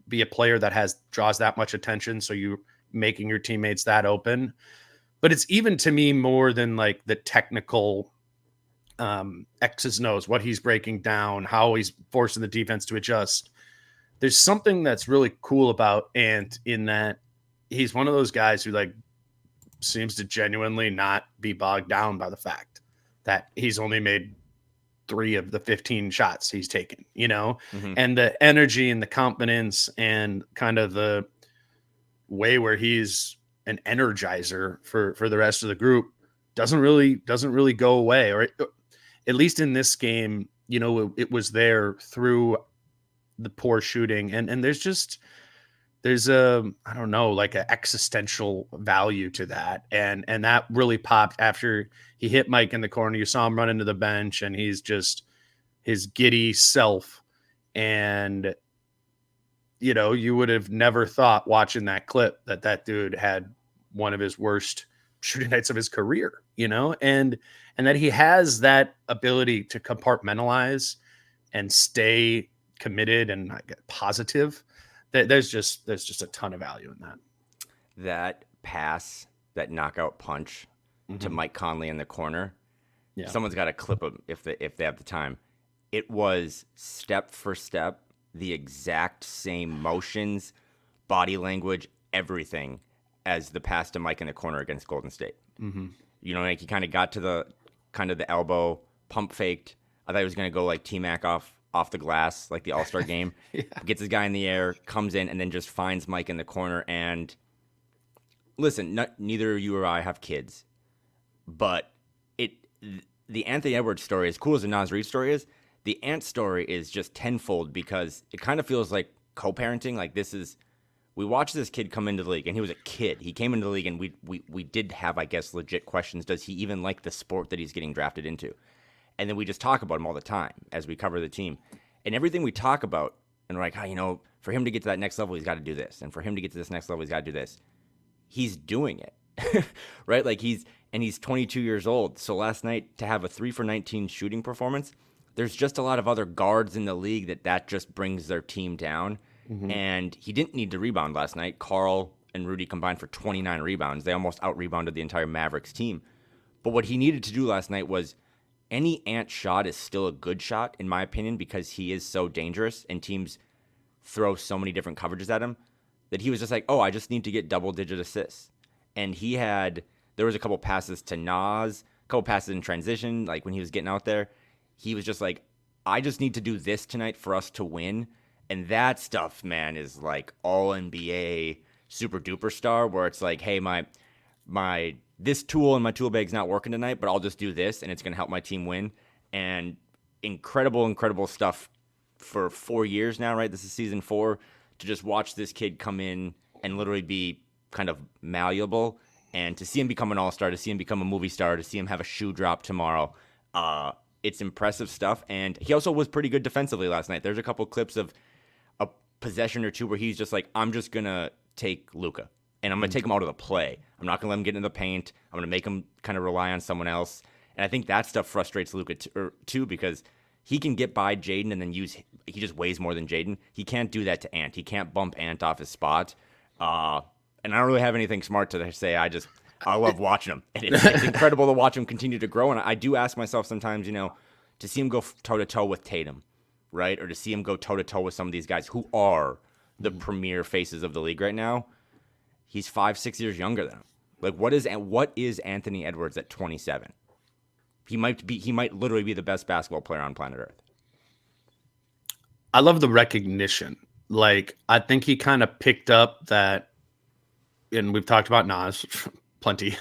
S1: be a player that draws that much attention. So you making your teammates that open, but it's even to me more than like the technical X's and O's, what he's breaking down, how he's forcing the defense to adjust. There's something that's really cool about Ant in that he's one of those guys who like seems to genuinely not be bogged down by the fact that he's only made 3 of the 15 shots he's taken, and the energy and the confidence and kind of the way where he's an energizer for the rest of the group doesn't really go away, or at least in this game, it was there through the poor shooting. And there's I don't know, like an existential value to that. And that really popped after he hit Mike in the corner. You saw him run into the bench and he's just his giddy self. And, you would have never thought watching that clip that dude had one of his worst shooting nights of his career, and that he has that ability to compartmentalize and stay committed and positive. There's just a ton of value in that.
S2: That pass, that knockout punch to Mike Conley in the corner. Yeah. Someone's got to clip him if they have the time. It was step for step, the exact same motions, body language, everything as the pass to Mike in the corner against Golden State. Like he kind of got to the elbow, pump faked. I thought he was going to go like T-Mac off the glass, like the All-Star game. Yeah. Gets his guy in the air, comes in, and then just finds Mike in the corner. And listen, neither you or I have kids, but the Anthony Edwards story, as cool as the Naz Reid story is, the Ant story is just tenfold because it kind of feels like co-parenting. Like we watched this kid come into the league, and he was a kid. He came into the league, and we did have, I guess, legit questions. Does he even like the sport that he's getting drafted into? And then we just talk about him all the time as we cover the team. And everything we talk about, and we're like, for him to get to that next level, he's got to do this. And for him to get to this next level, he's got to do this. He's doing it, right? Like he's 22 years old. So last night to have a 3 for 19 shooting performance, there's just a lot of other guards in the league that just brings their team down. And he didn't need to rebound last night. Carl and Rudy combined for 29 rebounds. They almost out-rebounded the entire Mavericks team. But what he needed to do last night was any Ant shot is still a good shot, in my opinion, because he is so dangerous and teams throw so many different coverages at him that he was just like, I just need to get double-digit assists. And there was a couple passes to Naz, a couple passes in transition, like when he was getting out there. He was just like, I just need to do this tonight for us to win. And that stuff, man, is like all NBA super duper star, where it's like, hey, my this tool in my tool bag's not working tonight, but I'll just do this and it's going to help my team win. And incredible stuff for 4 years now, right? This is season 4, to just watch this kid come in and literally be kind of malleable, and to see him become an all-star, to see him become a movie star, to see him have a shoe drop tomorrow. It's impressive stuff. And he also was pretty good defensively last night. There's a couple clips of a possession or two where he's just like, I'm just going to take Luka, and I'm going to take him out of the play. I'm not going to let him get into the paint. I'm going to make him kind of rely on someone else. And I think that stuff frustrates Luka too, because he can get by Jaden and then he just weighs more than Jaden. He can't do that to Ant. He can't bump Ant off his spot. And I don't really have anything smart to say. I love watching him. And it's incredible to watch him continue to grow. And I do ask myself sometimes, to see him go toe-to-toe with Tatum, right? Or to see him go toe-to-toe with some of these guys who are the premier faces of the league right now. He's 5-6 years younger than him. Like, what is Anthony Edwards at 27? He might literally be the best basketball player on planet Earth.
S1: I love the recognition. Like, I think he kind of picked up that, and we've talked about Naz plenty,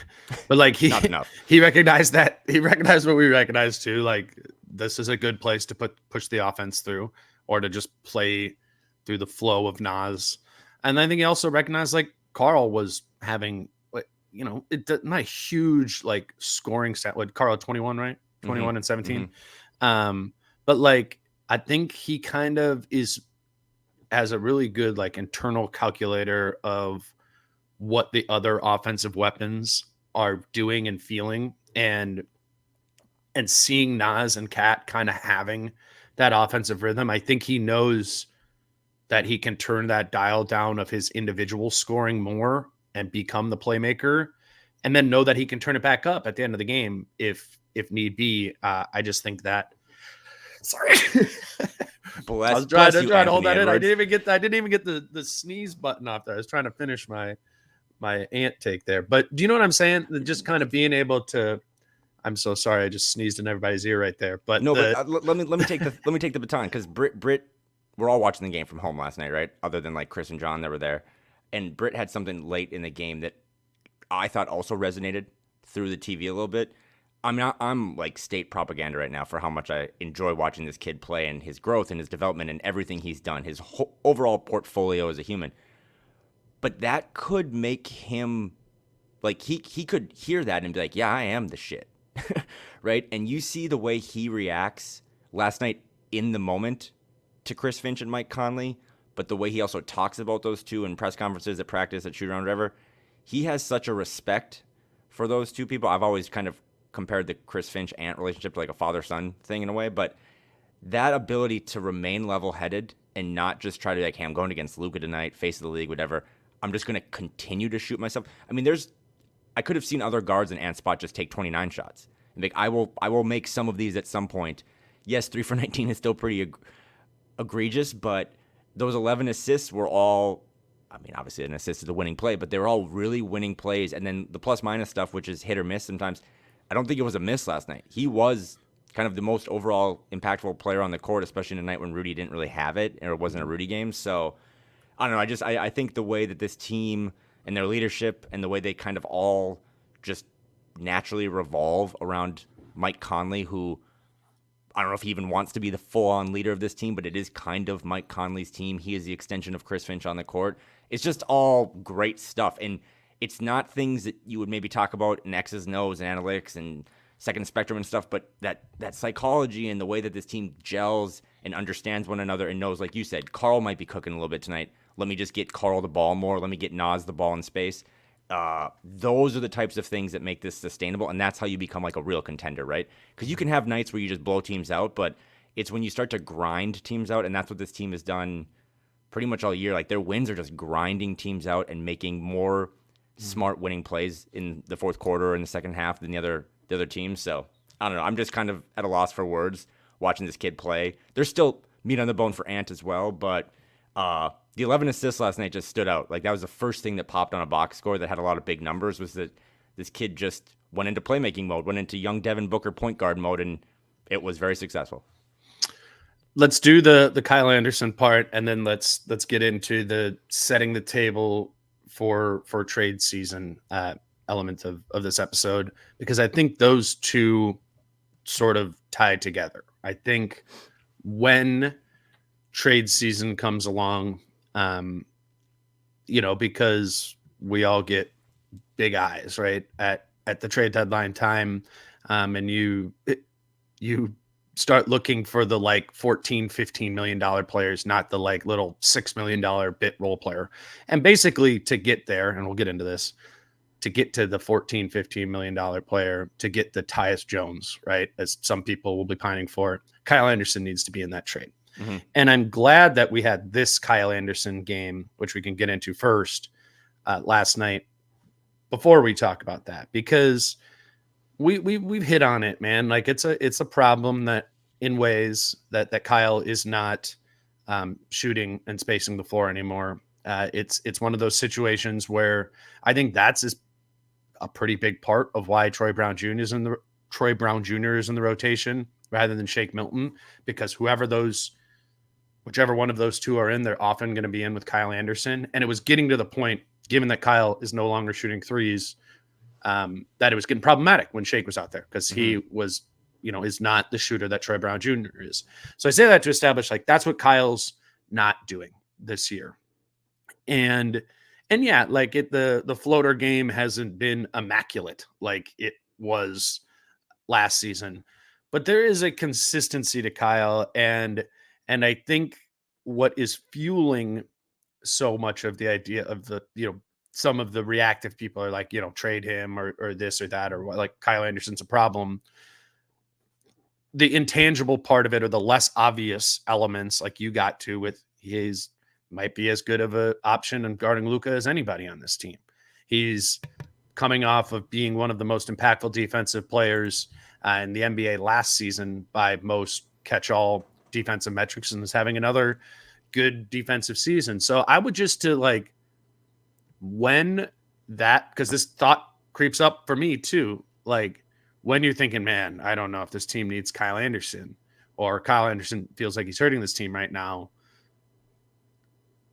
S1: but like
S2: Not enough.
S1: He recognized what we recognized too. Like, this is a good place to push the offense through, or to just play through the flow of Naz. And I think he also recognized, like, Carl was having, not a huge like scoring stat. What, Carl 21, right? 21 and 17. But like, I think he kind of has a really good like internal calculator of what the other offensive weapons are doing and feeling, and seeing Naz and KAT kind of having that offensive rhythm. I think he knows that he can turn that dial down of his individual scoring more and become the playmaker, and then know that he can turn it back up at the end of the game if need be. I just think that. Sorry, I was trying to hold that in. I didn't even get the sneeze button off there. I was trying to finish my ant take there. But do you know what I'm saying? Just kind of being able to. I'm so sorry. I just sneezed in everybody's ear right there. But
S2: no, but let me take the baton, because Britt, we're all watching the game from home last night, right? Other than like Chris and John that were there, and Britt had something late in the game that I thought also resonated through the TV a little bit. I'm like state propaganda right now for how much I enjoy watching this kid play and his growth and his development and everything he's done, his whole overall portfolio as a human. But that could make him, like, he could hear that and be like, yeah, I am the shit. Right? And you see the way he reacts last night in the moment to Chris Finch and Mike Conley, but the way he also talks about those two in press conferences, at practice, at shoot around, whatever, he has such a respect for those two people. I've always kind of compared the Chris Finch-Ant relationship to like a father-son thing in a way, but that ability to remain level-headed and not just try to like, hey, I'm going against Luka tonight, face of the league, whatever. I'm just going to continue to shoot myself. I mean, I could have seen other guards in Ant's spot just take 29 shots. And like, I will make some of these at some point. Yes, 3 for 19 is still pretty egregious, but those 11 assists were all, I mean, obviously an assist is a winning play, but they were all really winning plays. And then the plus-minus stuff, which is hit or miss sometimes, I don't think it was a miss last night. He was kind of the most overall impactful player on the court, especially in a night when Rudy didn't really have it, or it wasn't a Rudy game. So, I don't know. I think the way that this team and their leadership and the way they kind of all just naturally revolve around Mike Conley, who I don't know if he even wants to be the full-on leader of this team, but it is kind of Mike Conley's team. He is the extension of Chris Finch on the court. It's just all great stuff. And it's not things that you would maybe talk about in X's and O's and analytics and second spectrum and stuff, but that psychology and the way that this team gels and understands one another and knows, like you said, Carl might be cooking a little bit tonight. Let me just get Carl the ball more. Let me get Naz the ball in space. Those are the types of things that make this sustainable, and that's how you become like a real contender, right? Because you can have nights where you just blow teams out, but it's when you start to grind teams out, and that's what this team has done pretty much all year. Like, their wins are just grinding teams out and making more smart winning plays in the fourth quarter or in the second half than the other teams. So, I don't know. I'm just kind of at a loss for words watching this kid play. There's still meat on the bone for Ant as well, but the 11 assists last night just stood out. Like, that was the first thing that popped on a box score that had a lot of big numbers, was that this kid just went into playmaking mode, went into young Devin Booker point guard mode, and it was very successful.
S1: Let's do the Kyle Anderson part, and then let's get into the setting the table for trade season element of this episode, because I think those two sort of tie together. I think when trade season comes along, because we all get big eyes, right, at the trade deadline time, and you start looking for the like $14-15 million players, not the like little $6 million bit role player. And basically, to get there, and we'll get into this, to get to the $14-15 million player, to get the Tyus Jones, right, as some people will be pining for, Kyle Anderson needs to be in that trade. Mm-hmm. And I'm glad that we had this Kyle Anderson game, which we can get into first, last night, before we talk about that, because we've hit on it, man. Like, it's a problem that in ways that Kyle is not shooting and spacing the floor anymore. It's one of those situations where I think that's a pretty big part of why Troy Brown Jr. is in the rotation rather than Shake Milton, because whichever one of those two are in, they're often going to be in with Kyle Anderson. And it was getting to the point, given that Kyle is no longer shooting threes, that it was getting problematic when Shake was out there, because he was, is not the shooter that Troy Brown Jr. is. So I say that to establish, like, that's what Kyle's not doing this year. And yeah, like, the floater game hasn't been immaculate like it was last season, but there is a consistency to Kyle. And I think what is fueling so much of the idea of the, some of the reactive people are like, trade him or this or that, or what, like, Kyle Anderson's a problem. the intangible part of it, or the less obvious elements, like you got to with his, might be as good of an option in guarding Luka as anybody on this team. He's coming off of being one of the most impactful defensive players in the NBA last season by most catch-all defensive metrics, and is having another good defensive season. So I would just to like, when that, because this thought creeps up for me too, like when you're thinking, man, I don't know if this team needs Kyle Anderson, or Kyle Anderson feels like he's hurting this team right now.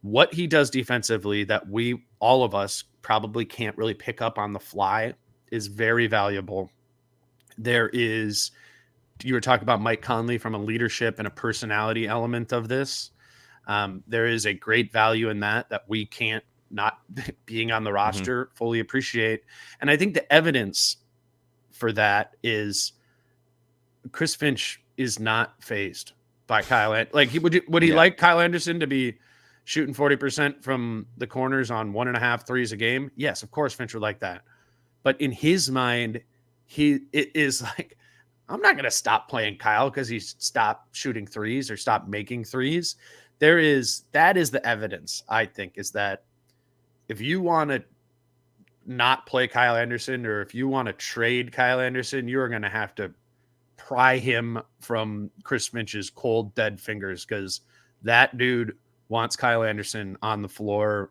S1: What he does defensively that we, all of us, probably can't really pick up on the fly is very valuable. There is, you were talking about Mike Conley from a leadership and a personality element of this. There is a great value in that we can't, not being on the roster, fully appreciate. And I think the evidence for that is Chris Finch is not fazed by Kyle. Like, would he like Kyle Anderson to be shooting 40% from the corners on 1.5 threes a game? Yes, of course Finch would like that. But in his mind, it is like, I'm not going to stop playing Kyle because he's stopped shooting threes or stopped making threes. That is the evidence, I think, is that if you want to not play Kyle Anderson, or if you want to trade Kyle Anderson, you're going to have to pry him from Chris Finch's cold, dead fingers, because that dude wants Kyle Anderson on the floor,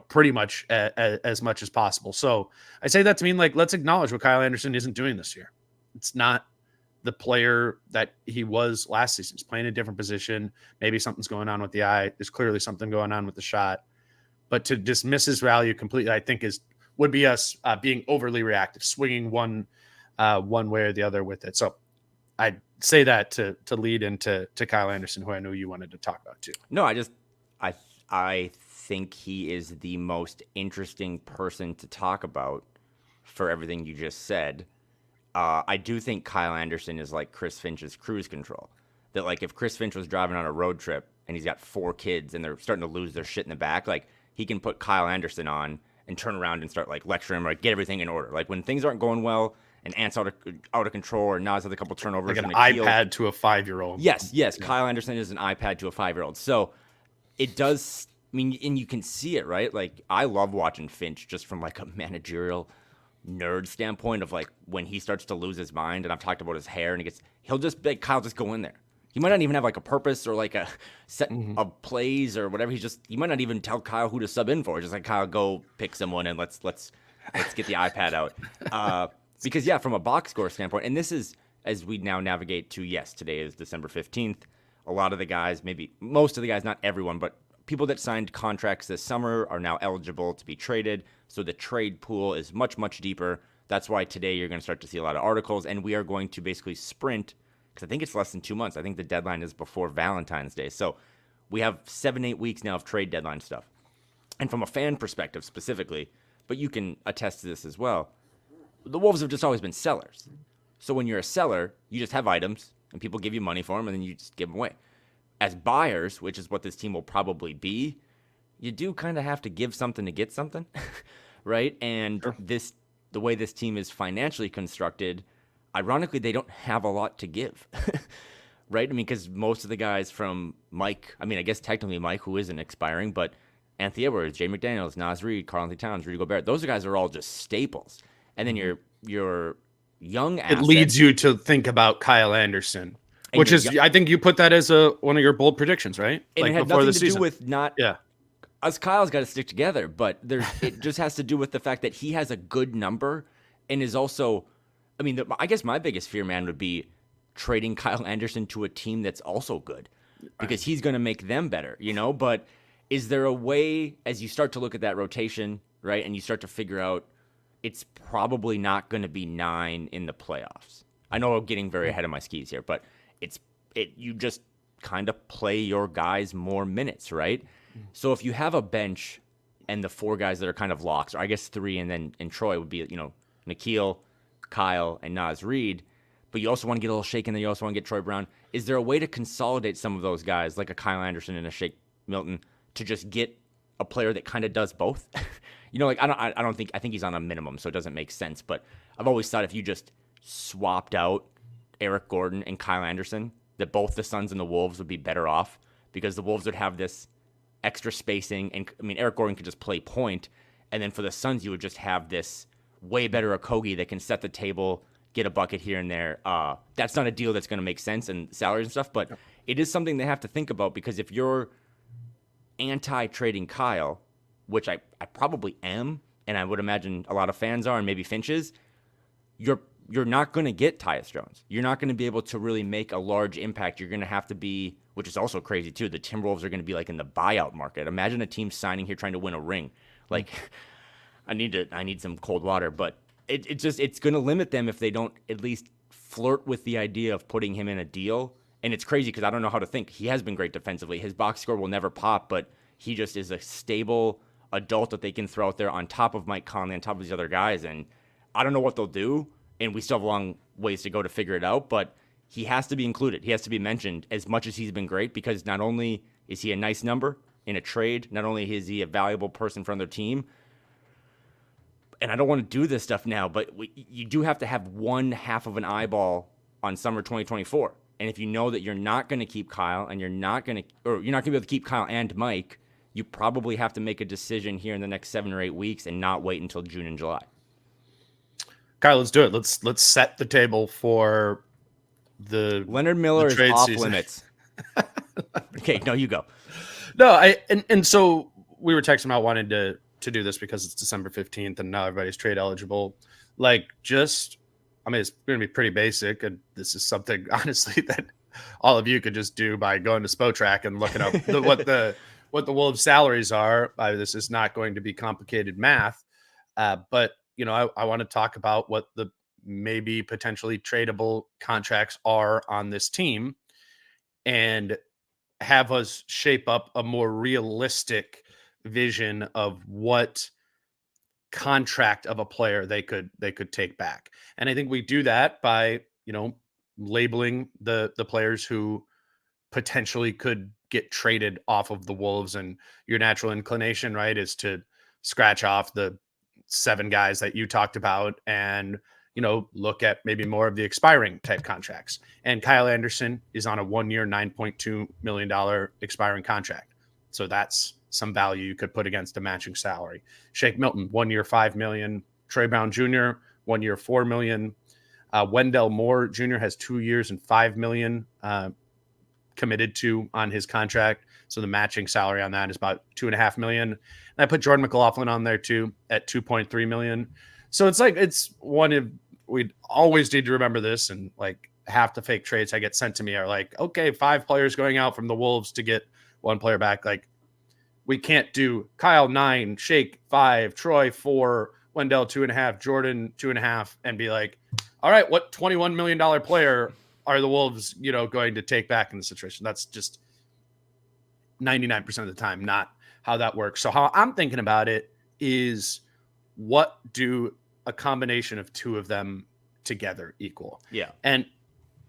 S1: pretty much as much as possible. So I say that to mean, like, let's acknowledge what Kyle Anderson isn't doing this year. It's not the player that he was last season. He's playing a different position. Maybe something's going on with the eye. There's clearly something going on with the shot. But to dismiss his value completely, I think would be us being overly reactive, swinging one way or the other with it. So I'd say that to lead into Kyle Anderson, who I know you wanted to talk about too.
S2: No, I think he is the most interesting person to talk about for everything you just said. I do think Kyle Anderson is like Chris Finch's cruise control. That, like, if Chris Finch was driving on a road trip and he's got 4 kids and they're starting to lose their shit in the back, like, he can put Kyle Anderson on and turn around and start, like, lecturing him, or, like, get everything in order. Like, when things aren't going well and Ant's out of control, or Naz has a couple turnovers.
S1: Like an iPad to a 5-year-old.
S2: Yes. Yeah. Kyle Anderson is an iPad to a 5-year-old. So it does, I mean, and you can see it, right? Like, I love watching Finch just from, like, a managerial nerd standpoint of, like, when he starts to lose his mind, and I've talked about his hair, and he'll just be like, Kyle, just go in there. He might not even have, like, a purpose or, like, a set of plays or whatever. He might not even tell Kyle who to sub in for. Just like, Kyle, go pick someone and let's get the iPad out. Because, yeah, from a box score standpoint, and this is, as we now navigate to, yes, today is December 15th. A lot of the guys, maybe most of the guys, not everyone, but people that signed contracts this summer are now eligible to be traded. So the trade pool is much, much deeper. That's why today you're going to start to see a lot of articles, and we are going to basically sprint, because I think it's less than 2 months. I think the deadline is before Valentine's Day. So we have 7-8 weeks now of trade deadline stuff. And from a fan perspective specifically, but you can attest to this as well, the Wolves have just always been sellers. So when you're a seller, you just have items, and people give you money for them, and then you just give them away. As buyers, which is what this team will probably be, you do kind of have to give something to get something, right? And
S1: Sure.
S2: The way this team is financially constructed, ironically, they don't have a lot to give, right? I mean, because most of the guys from Mike, I mean, I guess technically Mike, who isn't expiring, but Anthony Edwards, Jay McDaniels, Naz Reid, Karl-Anthony Towns, Rudy Gobert, those guys are all just staples. And then your young assets.
S1: It leads you to think about Kyle Anderson, which is, I think you put that as one of your bold predictions, right?
S2: And
S1: like
S2: it had
S1: before
S2: nothing
S1: the
S2: to
S1: season.
S2: do with not.
S1: Yeah.
S2: Us Kyle's got to stick together, but it just has to do with the fact that he has a good number and is also, I mean, I guess my biggest fear, man, would be trading Kyle Anderson to a team that's also good, because he's going to make them better, But is there a way, as you start to look at that rotation, right, and you start to figure out it's probably not going to be 9 in the playoffs? I know I'm getting very ahead of my skis here, but you just kind of play your guys more minutes, right? So if you have a bench and the 4 guys that are kind of locks, or I guess 3, and Troy would be, Nikhil, Kyle, and Naz Reid, but you also want to get a little Shake in there, you also want to get Troy Brown. Is there a way to consolidate some of those guys, like a Kyle Anderson and a Shake Milton, to just get a player that kind of does both? Like, I think he's on a minimum, so it doesn't make sense, but I've always thought if you just swapped out Eric Gordon and Kyle Anderson, that both the Suns and the Wolves would be better off because the Wolves would have this extra spacing. And I mean, Eric Gordon could just play point. And then for the Suns, you would just have this way better Okogie that can set the table, get a bucket here and there. That's not a deal that's going to make sense and salaries and stuff, but it is something they have to think about because if you're anti-trading Kyle, which I probably am, and I would imagine a lot of fans are and maybe Finch's, you're not going to get Tyus Jones. You're not going to be able to really make a large impact. You're going to have to be, which is also crazy too, the Timberwolves are going to be like in the buyout market. Imagine a team signing here trying to win a ring. Like, I need some cold water, but it's going to limit them if they don't at least flirt with the idea of putting him in a deal. And it's crazy because I don't know how to think. He has been great defensively. His box score will never pop, but he just is a stable adult that they can throw out there on top of Mike Conley, on top of these other guys. And I don't know what they'll do, and we still have a long ways to go to figure it out, but he has to be included. He has to be mentioned as much as he's been great because not only is he a nice number in a trade, not only is he a valuable person for their team, and I don't want to do this stuff now, but you do have to have one half of an eyeball on summer 2024. And if you know that you're not going to keep Kyle and you're not going to be able to keep Kyle and Mike, you probably have to make a decision here in the next 7 or 8 weeks and not wait until June and July.
S1: Kyle, let's do it. Let's set the table for the
S2: Leonard Miller is off limits. Okay, no, you go.
S1: No, and so we were texting about wanting to do this because it's December 15th and now everybody's trade eligible. Like, it's going to be pretty basic, and this is something honestly that all of you could just do by going to Spotrac and looking up what the Wolves' salaries are. This is not going to be complicated math, but I want to talk about what the maybe potentially tradable contracts are on this team, and have us shape up a more realistic vision of what contract of a player they could take back. And I think we do that by, labeling the players who potentially could get traded off of the Wolves. And your natural inclination, right, is to scratch off the 7 guys that you talked about and, look at maybe more of the expiring type contracts. And Kyle Anderson is on a 1-year, $9.2 million expiring contract. So that's some value you could put against a matching salary. Shake Milton, 1 year, $5 million. Troy Brown Jr., 1 year, $4 million. Wendell Moore Jr. has 2 years and $5 million committed to on his contract. So the matching salary on that is about $2.5 million. And I put Jordan McLaughlin on there too at $2.3 million. So it's one of, we'd always need to remember this, and like half the fake trades I get sent to me are like, okay, 5 players going out from the Wolves to get 1 player back. Like, we can't do Kyle 9, Shake 5, Troy 4, Wendell 2.5, Jordan 2.5, and be like, all right, what $21 million player are the Wolves, going to take back in the situation? That's just 99% of the time not how that works. So how I'm thinking about it is, what do a combination of 2 of them together equal?
S2: Yeah.
S1: And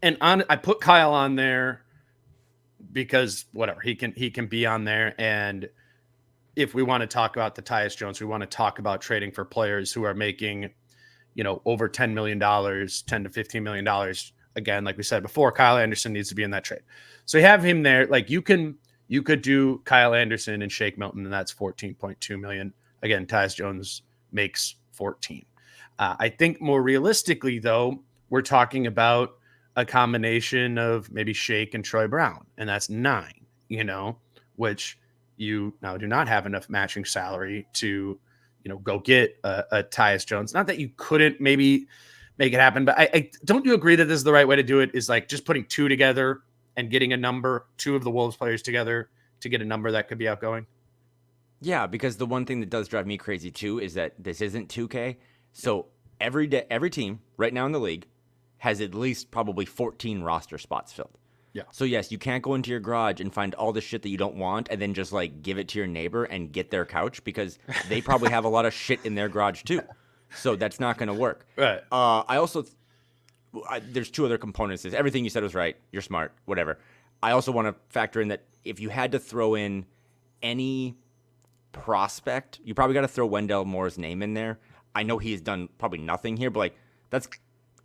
S1: I put Kyle on there because whatever, he can be on there. And if we want to talk about the Tyus Jones, we want to talk about trading for players who are making, over $10 million, $10 to $15 million. Again, like we said before, Kyle Anderson needs to be in that trade. So you have him there. Like, you could do Kyle Anderson and Shake Milton, and that's $14.2 million. Again, Tyus Jones makes 14. I think more realistically, though, we're talking about a combination of maybe Shake and Troy Brown, and that's 9, which you now do not have enough matching salary to, go get a Tyus Jones. Not that you couldn't maybe make it happen, but I don't you agree that this is the right way to do it, is like just putting 2 together and getting a number, 2 of the Wolves players together to get a number that could be outgoing?
S2: Yeah, because the one thing that does drive me crazy too is that this isn't 2K. So every team right now in the league has at least probably 14 roster spots filled.
S1: Yeah.
S2: So yes, you can't go into your garage and find all the shit that you don't want and then just like give it to your neighbor and get their couch, because they probably have a lot of shit in their garage too. So that's not going to work.
S1: Right.
S2: There's 2 other components. Everything you said was right. You're smart. Whatever. I also want to factor in that if you had to throw in any prospect, you probably got to throw Wendell Moore's name in there. I know he's done probably nothing here, but like, that's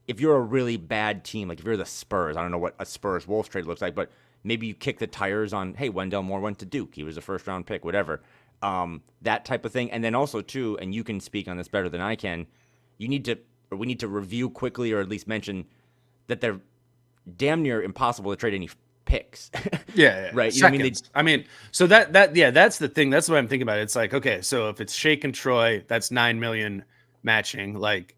S2: if you're a really bad team, like if you're the Spurs, I don't know what a Spurs Wolves trade looks like, but maybe you kick the tires on, hey, Wendell Moore went to Duke. He was a first round pick, whatever. That type of thing. And then also, too, and you can speak on this better than I can, we need to review quickly or at least mention that they're damn near impossible to trade any picks.
S1: Yeah.
S2: Right. You know what
S1: I mean, so that's the thing. That's what I'm thinking about. It's like, okay, so if it's Shake and Troy, that's $9 million matching. Like,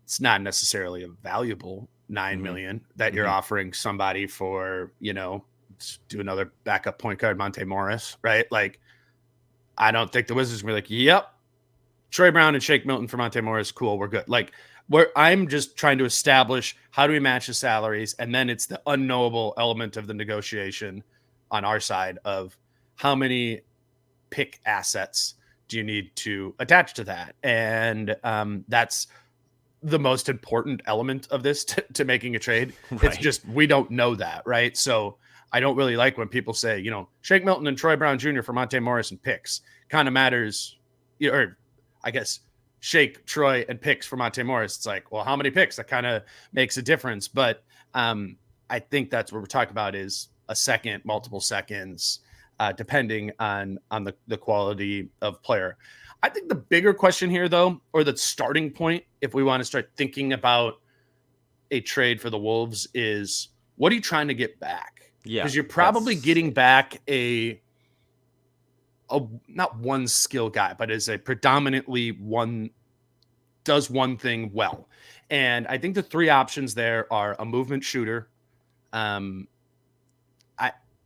S1: it's not necessarily a valuable $9 million that you're offering somebody for, let's do another backup point guard, Monte Morris, right? Like, I don't think the Wizards are gonna be like, yep, Troy Brown and Shake Milton for Monte Morris, cool, we're good. Like, I'm just trying to establish how do we match the salaries, and then it's the unknowable element of the negotiation on our side of how many pick assets do you need to attach to that, and that's the most important element of this to making a trade. Right. It's just we don't know that, right? So I don't really like when people say, Shake Milton and Troy Brown Jr. for Monte Morris and picks kind of matters, or I guess Shake, Troy, and picks for Monte Morris. It's like, well, how many picks? That kind of makes a difference. But I think that's what we're talking about is a second, multiple seconds, depending on the quality of player. I think the bigger question here, though, or the starting point, if we want to start thinking about a trade for the Wolves, is what are you trying to get back?
S2: Yeah,
S1: because you're probably getting back a not one skill guy, but is a predominantly does one thing well. And I think the three options there are a movement shooter.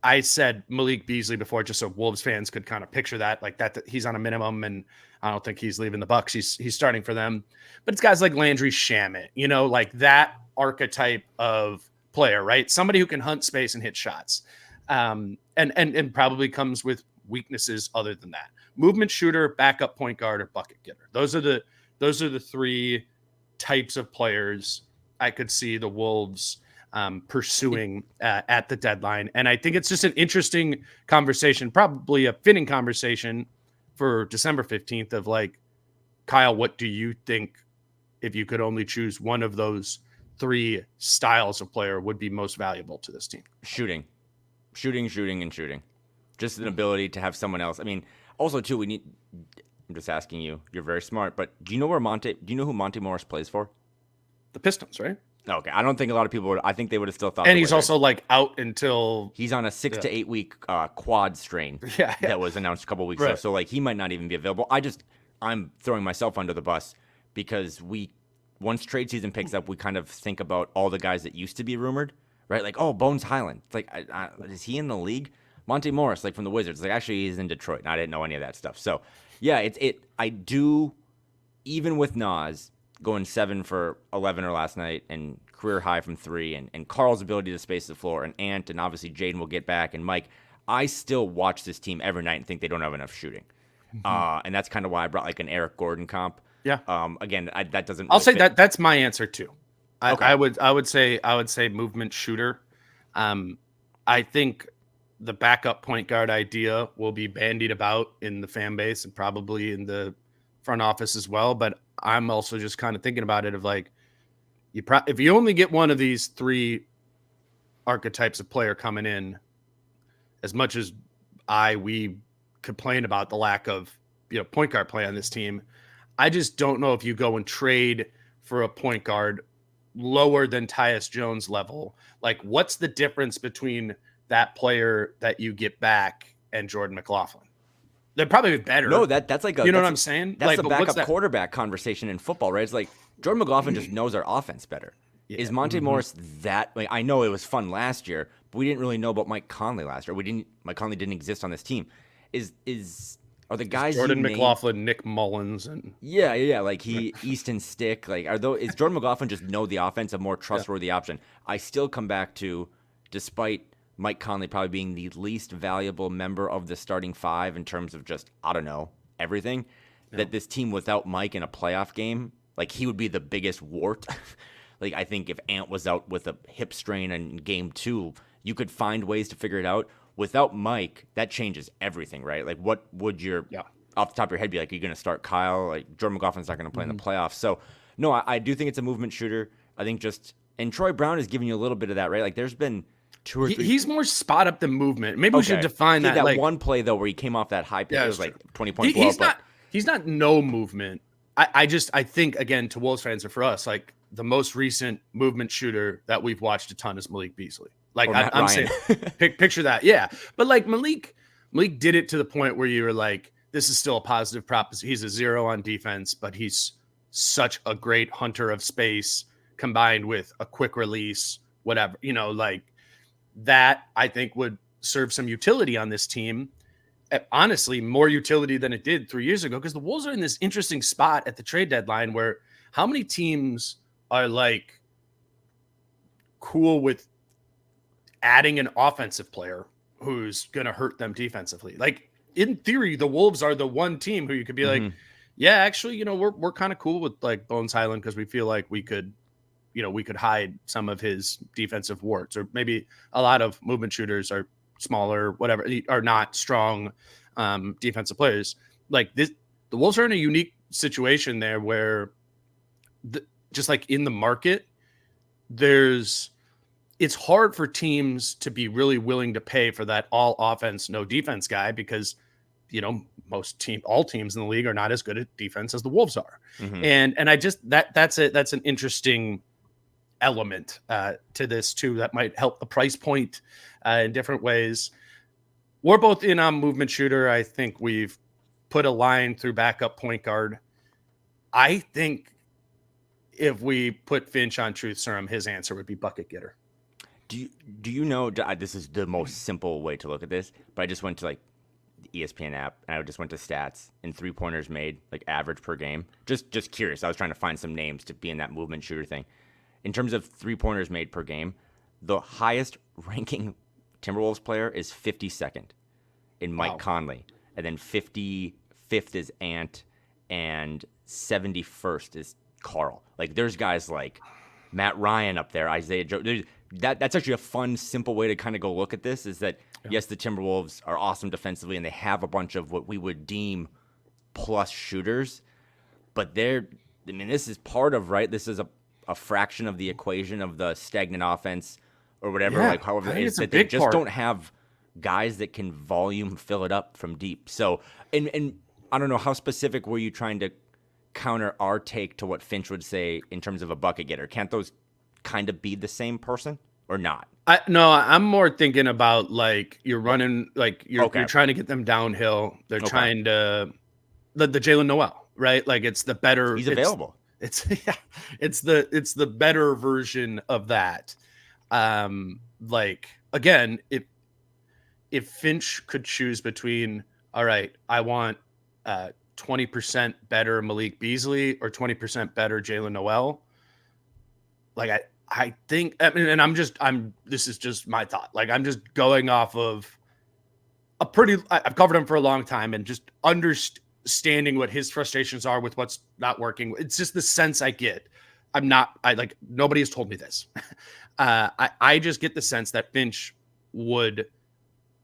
S1: I said Malik Beasley before, just so Wolves fans could kind of picture that, like that he's on a minimum, and I don't think he's leaving the Bucks. He's starting for them. But it's guys like Landry Shamet, like that archetype of player, right? Somebody who can hunt space and hit shots, and probably comes with weaknesses other than that. Movement shooter, backup point guard, or bucket getter. Those are the three types of players I could see the Wolves pursuing at the deadline. And I think it's just an interesting conversation, probably a fitting conversation for December 15th of like, Kyle, what do you think if you could only choose one of those three styles of player would be most valuable to this team?
S2: Shooting. Just an ability to have someone else. I mean, also too, I'm just asking you, you're very smart, but do you know who Monte Morris plays for?
S1: The Pistons, right?
S2: Okay, I don't think a lot of people would. I think they would have still thought.
S1: And he's also like out until
S2: he's on a 6 to 8 week quad strain that was announced a couple weeks ago. So like he might not even be available. I'm throwing myself under the bus because once trade season picks up, we kind of think about all the guys that used to be rumored, right? Like, oh, Bones Highland. It's like, is he in the league? Monte Morris, like from the Wizards. Like actually, he's in Detroit, and I didn't know any of that stuff. So yeah, I do, even with Naz going 7 for 11 last night and career high from 3 and Carl's ability to space the floor and Ant and obviously Jaden will get back and Mike, I still watch this team every night and think they don't have enough shooting. And that's kind of why I brought like an Eric Gordon comp.
S1: Yeah.
S2: Again, that doesn't.
S1: I'll say that's my answer too.
S2: Okay.
S1: I would say movement shooter. I think the backup point guard idea will be bandied about in the fan base and probably in the front office as well. But I'm also just kind of thinking about it of like, if you only get one of these three archetypes of player coming in, as much as we complain about the lack of point guard play on this team, I just don't know if you go and trade for a point guard lower than Tyus Jones level. Like, what's the difference between that player that you get back and Jordan McLaughlin? They're probably better.
S2: No, that's like
S1: what I'm saying?
S2: That's
S1: like,
S2: the backup quarterback conversation in football, right? It's like Jordan McLaughlin just knows our offense better. Yeah. Is Monte Morris that? Like, I know it was fun last year, but we didn't really know about Mike Conley last year. Mike Conley didn't exist on this team. Are the guys
S1: Jordan McLaughlin, Nick Mullins, and
S2: like Easton Stick, like is Jordan McLaughlin just know the offense, a more trustworthy option? I still come back to, despite Mike Conley probably being the least valuable member of the starting five in terms of just, I don't know, everything, that this team without Mike in a playoff game, like he would be the biggest wart. Like I think if Ant was out with a hip strain in game 2, you could find ways to figure it out. Without Mike, that changes everything, right? Like what would your, off the top of your head, be like? Are you going to start Kyle? Like Jordan McLaughlin's not going to play in the playoffs. So no, I do think it's a movement shooter. I think and Troy Brown is giving you a little bit of that, right? Like there's been 2 or 3.
S1: He's more spot up than movement. Maybe we should define
S2: He had
S1: that.
S2: that
S1: like
S2: one play though where he came off that high pick. It was like 20 points
S1: he,
S2: low.
S1: He's not no movement. I think again to Wolves fans or for us, like the most recent movement shooter that we've watched a ton is Malik Beasley. Like I'm saying, picture that, yeah. But like Malik did it to the point where you were like, this is still a positive proposition. He's a 0 on defense, but he's such a great hunter of space combined with a quick release, whatever, like that. I think would serve some utility on this team. Honestly, more utility than it did 3 years ago, because the Wolves are in this interesting spot at the trade deadline where how many teams are like cool with adding an offensive player who's going to hurt them defensively? Like in theory, the Wolves are the one team who you could be like, yeah, actually, we're kind of cool with like Bones Highland because we feel like we could hide some of his defensive warts, or maybe a lot of movement shooters are smaller, whatever, are not strong defensive players. Like this, the Wolves are in a unique situation there where just like in the market, it's hard for teams to be really willing to pay for that all offense, no defense guy, because all teams in the league are not as good at defense as the Wolves are. And I just, that's an interesting element to this too, that might help the price point in different ways. We're both in on movement shooter. I think we've put a line through backup point guard. I think if we put Finch on truth serum, his answer would be bucket getter.
S2: Do you know, this is the most simple way to look at this, but I just went to like the ESPN app and I just went to stats and 3-pointers made, like average per game. Just curious. I was trying to find some names to be in that movement shooter thing. In terms of 3-pointers made per game, the highest ranking Timberwolves player is 52nd in Mike Conley. And then 55th is Ant, and 71st is Carl. Like there's guys like Matt Ryan up there, Isaiah Joe. That's actually a fun, simple way to kind of go look at this, is that, yes, the Timberwolves are awesome defensively and they have a bunch of what we would deem plus shooters, but this is part of, right? This is a fraction of the equation of the stagnant offense or whatever, like however it is, that they just don't have guys that can volume fill it up from deep. So, and I don't know, how specific were you trying to counter our take to what Finch would say in terms of a bucket getter? Can't those kind of be the same person or not?
S1: No, I'm more thinking about like you're running, like you're trying to get them downhill. They're trying to the Jalen Noel, right? Like it's the better.
S2: He's available.
S1: It's the better version of that. Like again, if Finch could choose between, all right, I want 20% better Malik Beasley or 20% better Jalen Noel. Like I think, and this is just my thought. Like I'm just going off of I've covered him for a long time and just understanding what his frustrations are with what's not working. It's just the sense I get. Nobody has told me this. I just get the sense that Finch would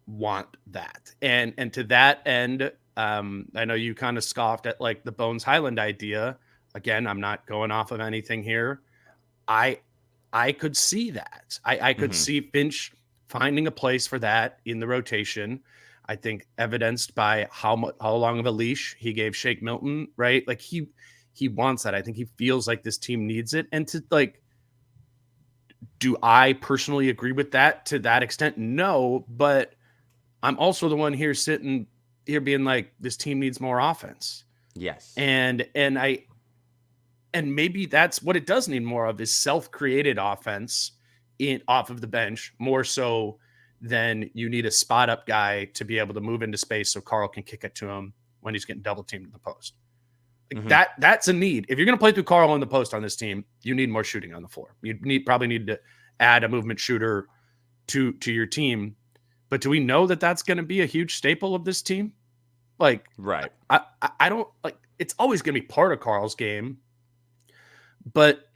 S1: want that. And to that end, I know you kind of scoffed at like the Bones Highland idea. Again, I'm not going off of anything here. I could see that. I could see Finch finding a place for that in the rotation. I think evidenced by how long of a leash he gave Shake Milton, right? Like he wants that. I think he feels like this team needs it. And to like, do I personally agree with that to that extent? No, but I'm also the one here sitting here being like, this team needs more offense.
S2: Yes.
S1: And maybe that's what it does need more of, is self-created offense off of the bench, more so than you need a spot up guy to be able to move into space so Carl can kick it to him when he's getting double teamed in the post. Like that's a need. If you're going to play through Carl in the post on this team, you need more shooting on the floor. You probably need to add a movement shooter to your team. But do we know that that's going to be a huge staple of this team? Like,
S2: right.
S1: I don't like, it's always going to be part of Carl's game, but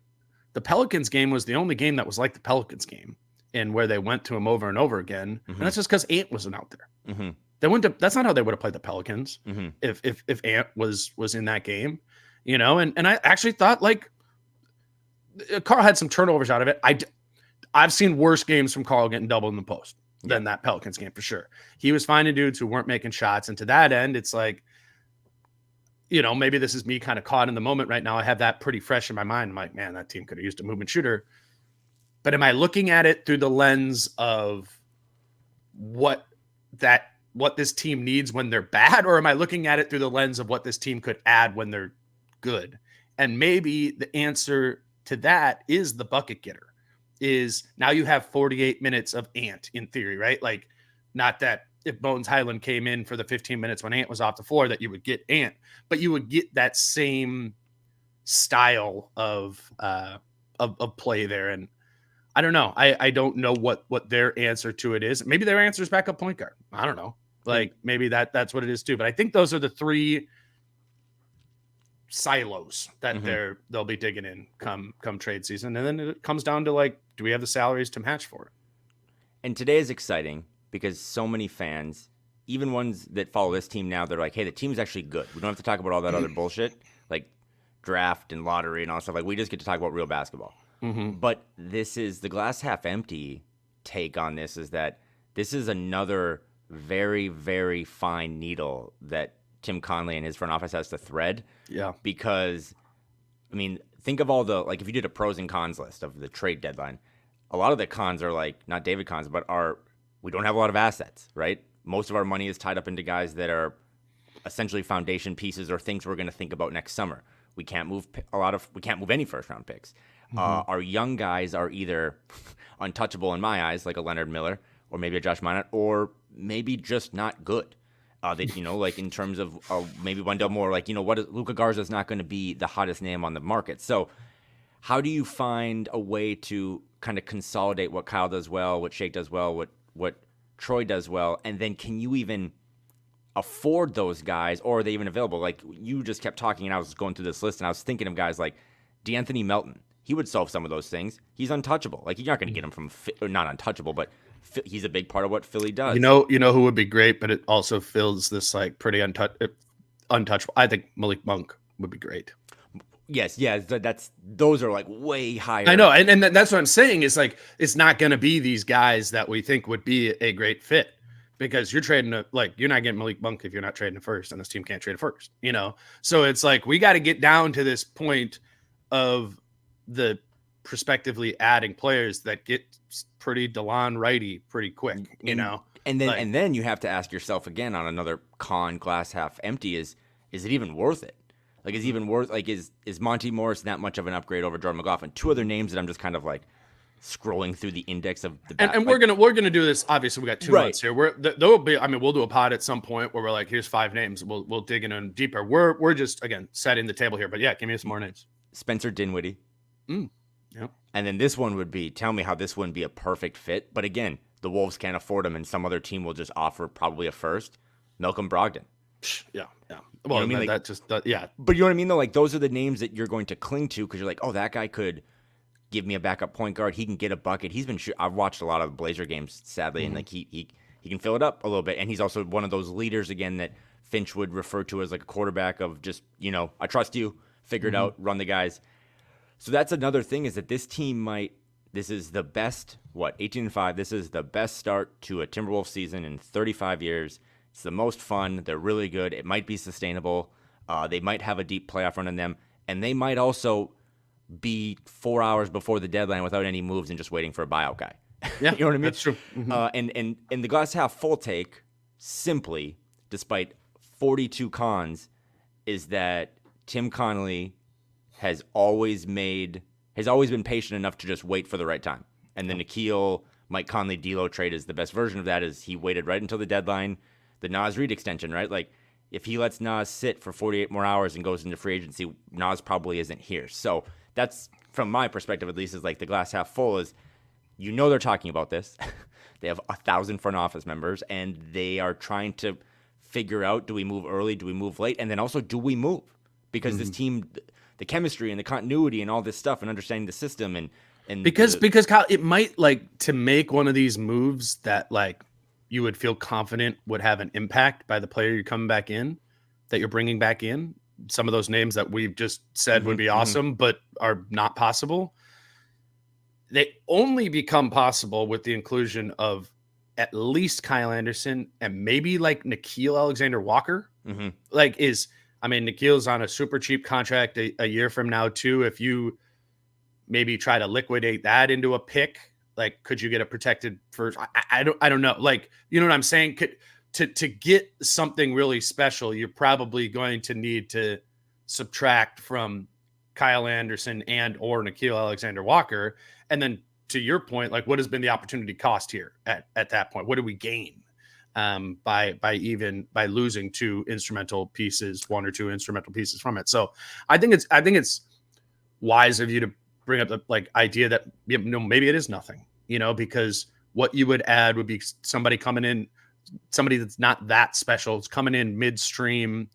S1: the Pelicans game was the only game that was like the Pelicans game, and where they went to him over and over again. And that's just because Ant wasn't out there. They went to, that's not how they would have played the Pelicans if Ant was in that game, and I actually thought like Carl had some turnovers out of it. I've seen worse games from Carl getting doubled in the post than that Pelicans game for sure. He was finding dudes who weren't making shots. And to that end, it's like, maybe this is me kind of caught in the moment right now. I have that pretty fresh in my mind. I'm like, man, that team could have used a movement shooter. But am I looking at it through the lens of what this team needs when they're bad? Or am I looking at it through the lens of what this team could add when they're good? And maybe the answer to that is the bucket getter. Is now you have 48 minutes of Ant in theory, right? Like, not that if Bones Highland came in for the 15 minutes when Ant was off the floor that you would get Ant, but you would get that same style of play there. And I don't know. I don't know what their answer to it is. Maybe their answer is backup point guard. I don't know. Like, maybe that's what it is too. But I think those are the three silos that they'll be digging in come trade season. And then it comes down to, like, do we have the salaries to match for it?
S2: And today is exciting because so many fans, even ones that follow this team now, they're like, hey, the team's actually good. We don't have to talk about all that other bullshit, like draft and lottery and all stuff. Like, we just get to talk about real basketball. But this is the glass half empty take on this, is that this is another very, very fine needle that Tim Connelly and his front office has to thread.
S1: Yeah.
S2: Because, I mean, think of all the, like, if you did a pros and cons list of the trade deadline, a lot of the cons are like, not David cons, but we don't have a lot of assets, right? Most of our money is tied up into guys that are essentially foundation pieces or things we're going to think about next summer. We can't move any first round picks. Our young guys are either untouchable in my eyes, like a Leonard Miller or maybe a Josh Minot, or maybe just not good. Like in terms of maybe Wendell Moore, like, Luka Garza's not going to be the hottest name on the market. So how do you find a way to kind of consolidate what Kyle does well, what Shake does well, what Troy does well, and then can you even afford those guys, or are they even available? Like, you just kept talking, and I was going through this list, and I was thinking of guys like DeAnthony Melton. He would solve some of those things. He's untouchable. Like, you're not going to get him from or not untouchable, but he's a big part of what Philly does.
S1: You know who would be great, but it also feels this like pretty untouchable. I think Malik Monk would be great.
S2: Yes, those are like way higher.
S1: I know, and that's what I'm saying is, like, it's not going to be these guys that we think would be a great fit, because you're trading you're not getting Malik Monk if you're not trading a first, and this team can't trade a first. So it's like we got to get down to this point of the prospectively adding players that get pretty DeLon righty pretty quick,
S2: and then you have to ask yourself again on another glass half empty: is it even worth it? Like, is Monty Morris that much of an upgrade over Jordan McLaughlin? Two other names that I'm just kind of like scrolling through the index of the
S1: and we're gonna do this. Obviously, we got 2 months here. There will be. I mean, we'll do a pod at some point where we're like, here's 5 names. We'll dig in them deeper. We're just, again, setting the table here. But yeah, give me some more names.
S2: Spencer Dinwiddie.
S1: Yep.
S2: And then this one would be, tell me how this wouldn't be a perfect fit. But again, the Wolves can't afford him, and some other team will just offer probably a first. Malcolm Brogdon.
S1: Yeah. Well,
S2: I mean, like,
S1: that just yeah.
S2: But you know what I mean, though? Like, those are the names that you're going to cling to because you're like, oh, that guy could give me a backup point guard. He can get a bucket. He's been I've watched a lot of Blazer games, sadly, and like he can fill it up a little bit. And he's also one of those leaders, again, that Finch would refer to as like a quarterback of just, I trust you, figure it out, run the guys. So that's another thing, is that this team this is the best, 18-5. This is the best start to a Timberwolves season in 35 years. It's the most fun. They're really good. It might be sustainable. They might have a deep playoff run in them. And they might also be 4 hours before the deadline without any moves and just waiting for a buyout guy.
S1: Yeah,
S2: you know what I mean?
S1: That's true.
S2: And the glass half full take, simply, despite 42 cons, is that Tim Connelly has always been patient enough to just wait for the right time. And the Nikhil, Mike Conley, D'Lo trade is the best version of that. Is he waited right until the deadline, the Naz Reid extension, right? Like, if he lets Naz sit for 48 more hours and goes into free agency, Naz probably isn't here. So that's, from my perspective at least, is like the glass half full is, they're talking about this. They have 1,000 front office members, and they are trying to figure out, do we move early, do we move late, and then also, do we move? Because this team, the chemistry and the continuity and all this stuff and understanding the system and
S1: because Kyle, it might, like, to make one of these moves that, like, you would feel confident would have an impact by the player you're coming back in, that you're bringing back in. Some of those names that we've just said would be awesome, but are not possible. they only become possible with the inclusion of at least Kyle Anderson and maybe like Nickeil Alexander-Walker.
S2: Mm-hmm.
S1: Nickeil's on a super cheap contract a year from now too. If you maybe try to liquidate that into a pick, like could you get a protected first? I don't know. Like, you know what I'm saying? To get something really special, you're probably going to need to subtract from Kyle Anderson and or Nickeil Alexander-Walker. And then to your point, like what has been the opportunity cost here at that point? What do we gain by losing one or two instrumental pieces from it? So I think it's wise of you to bring up the like idea that maybe it is nothing, because what you would add would be somebody coming in, somebody that's not that special. It's coming in midstream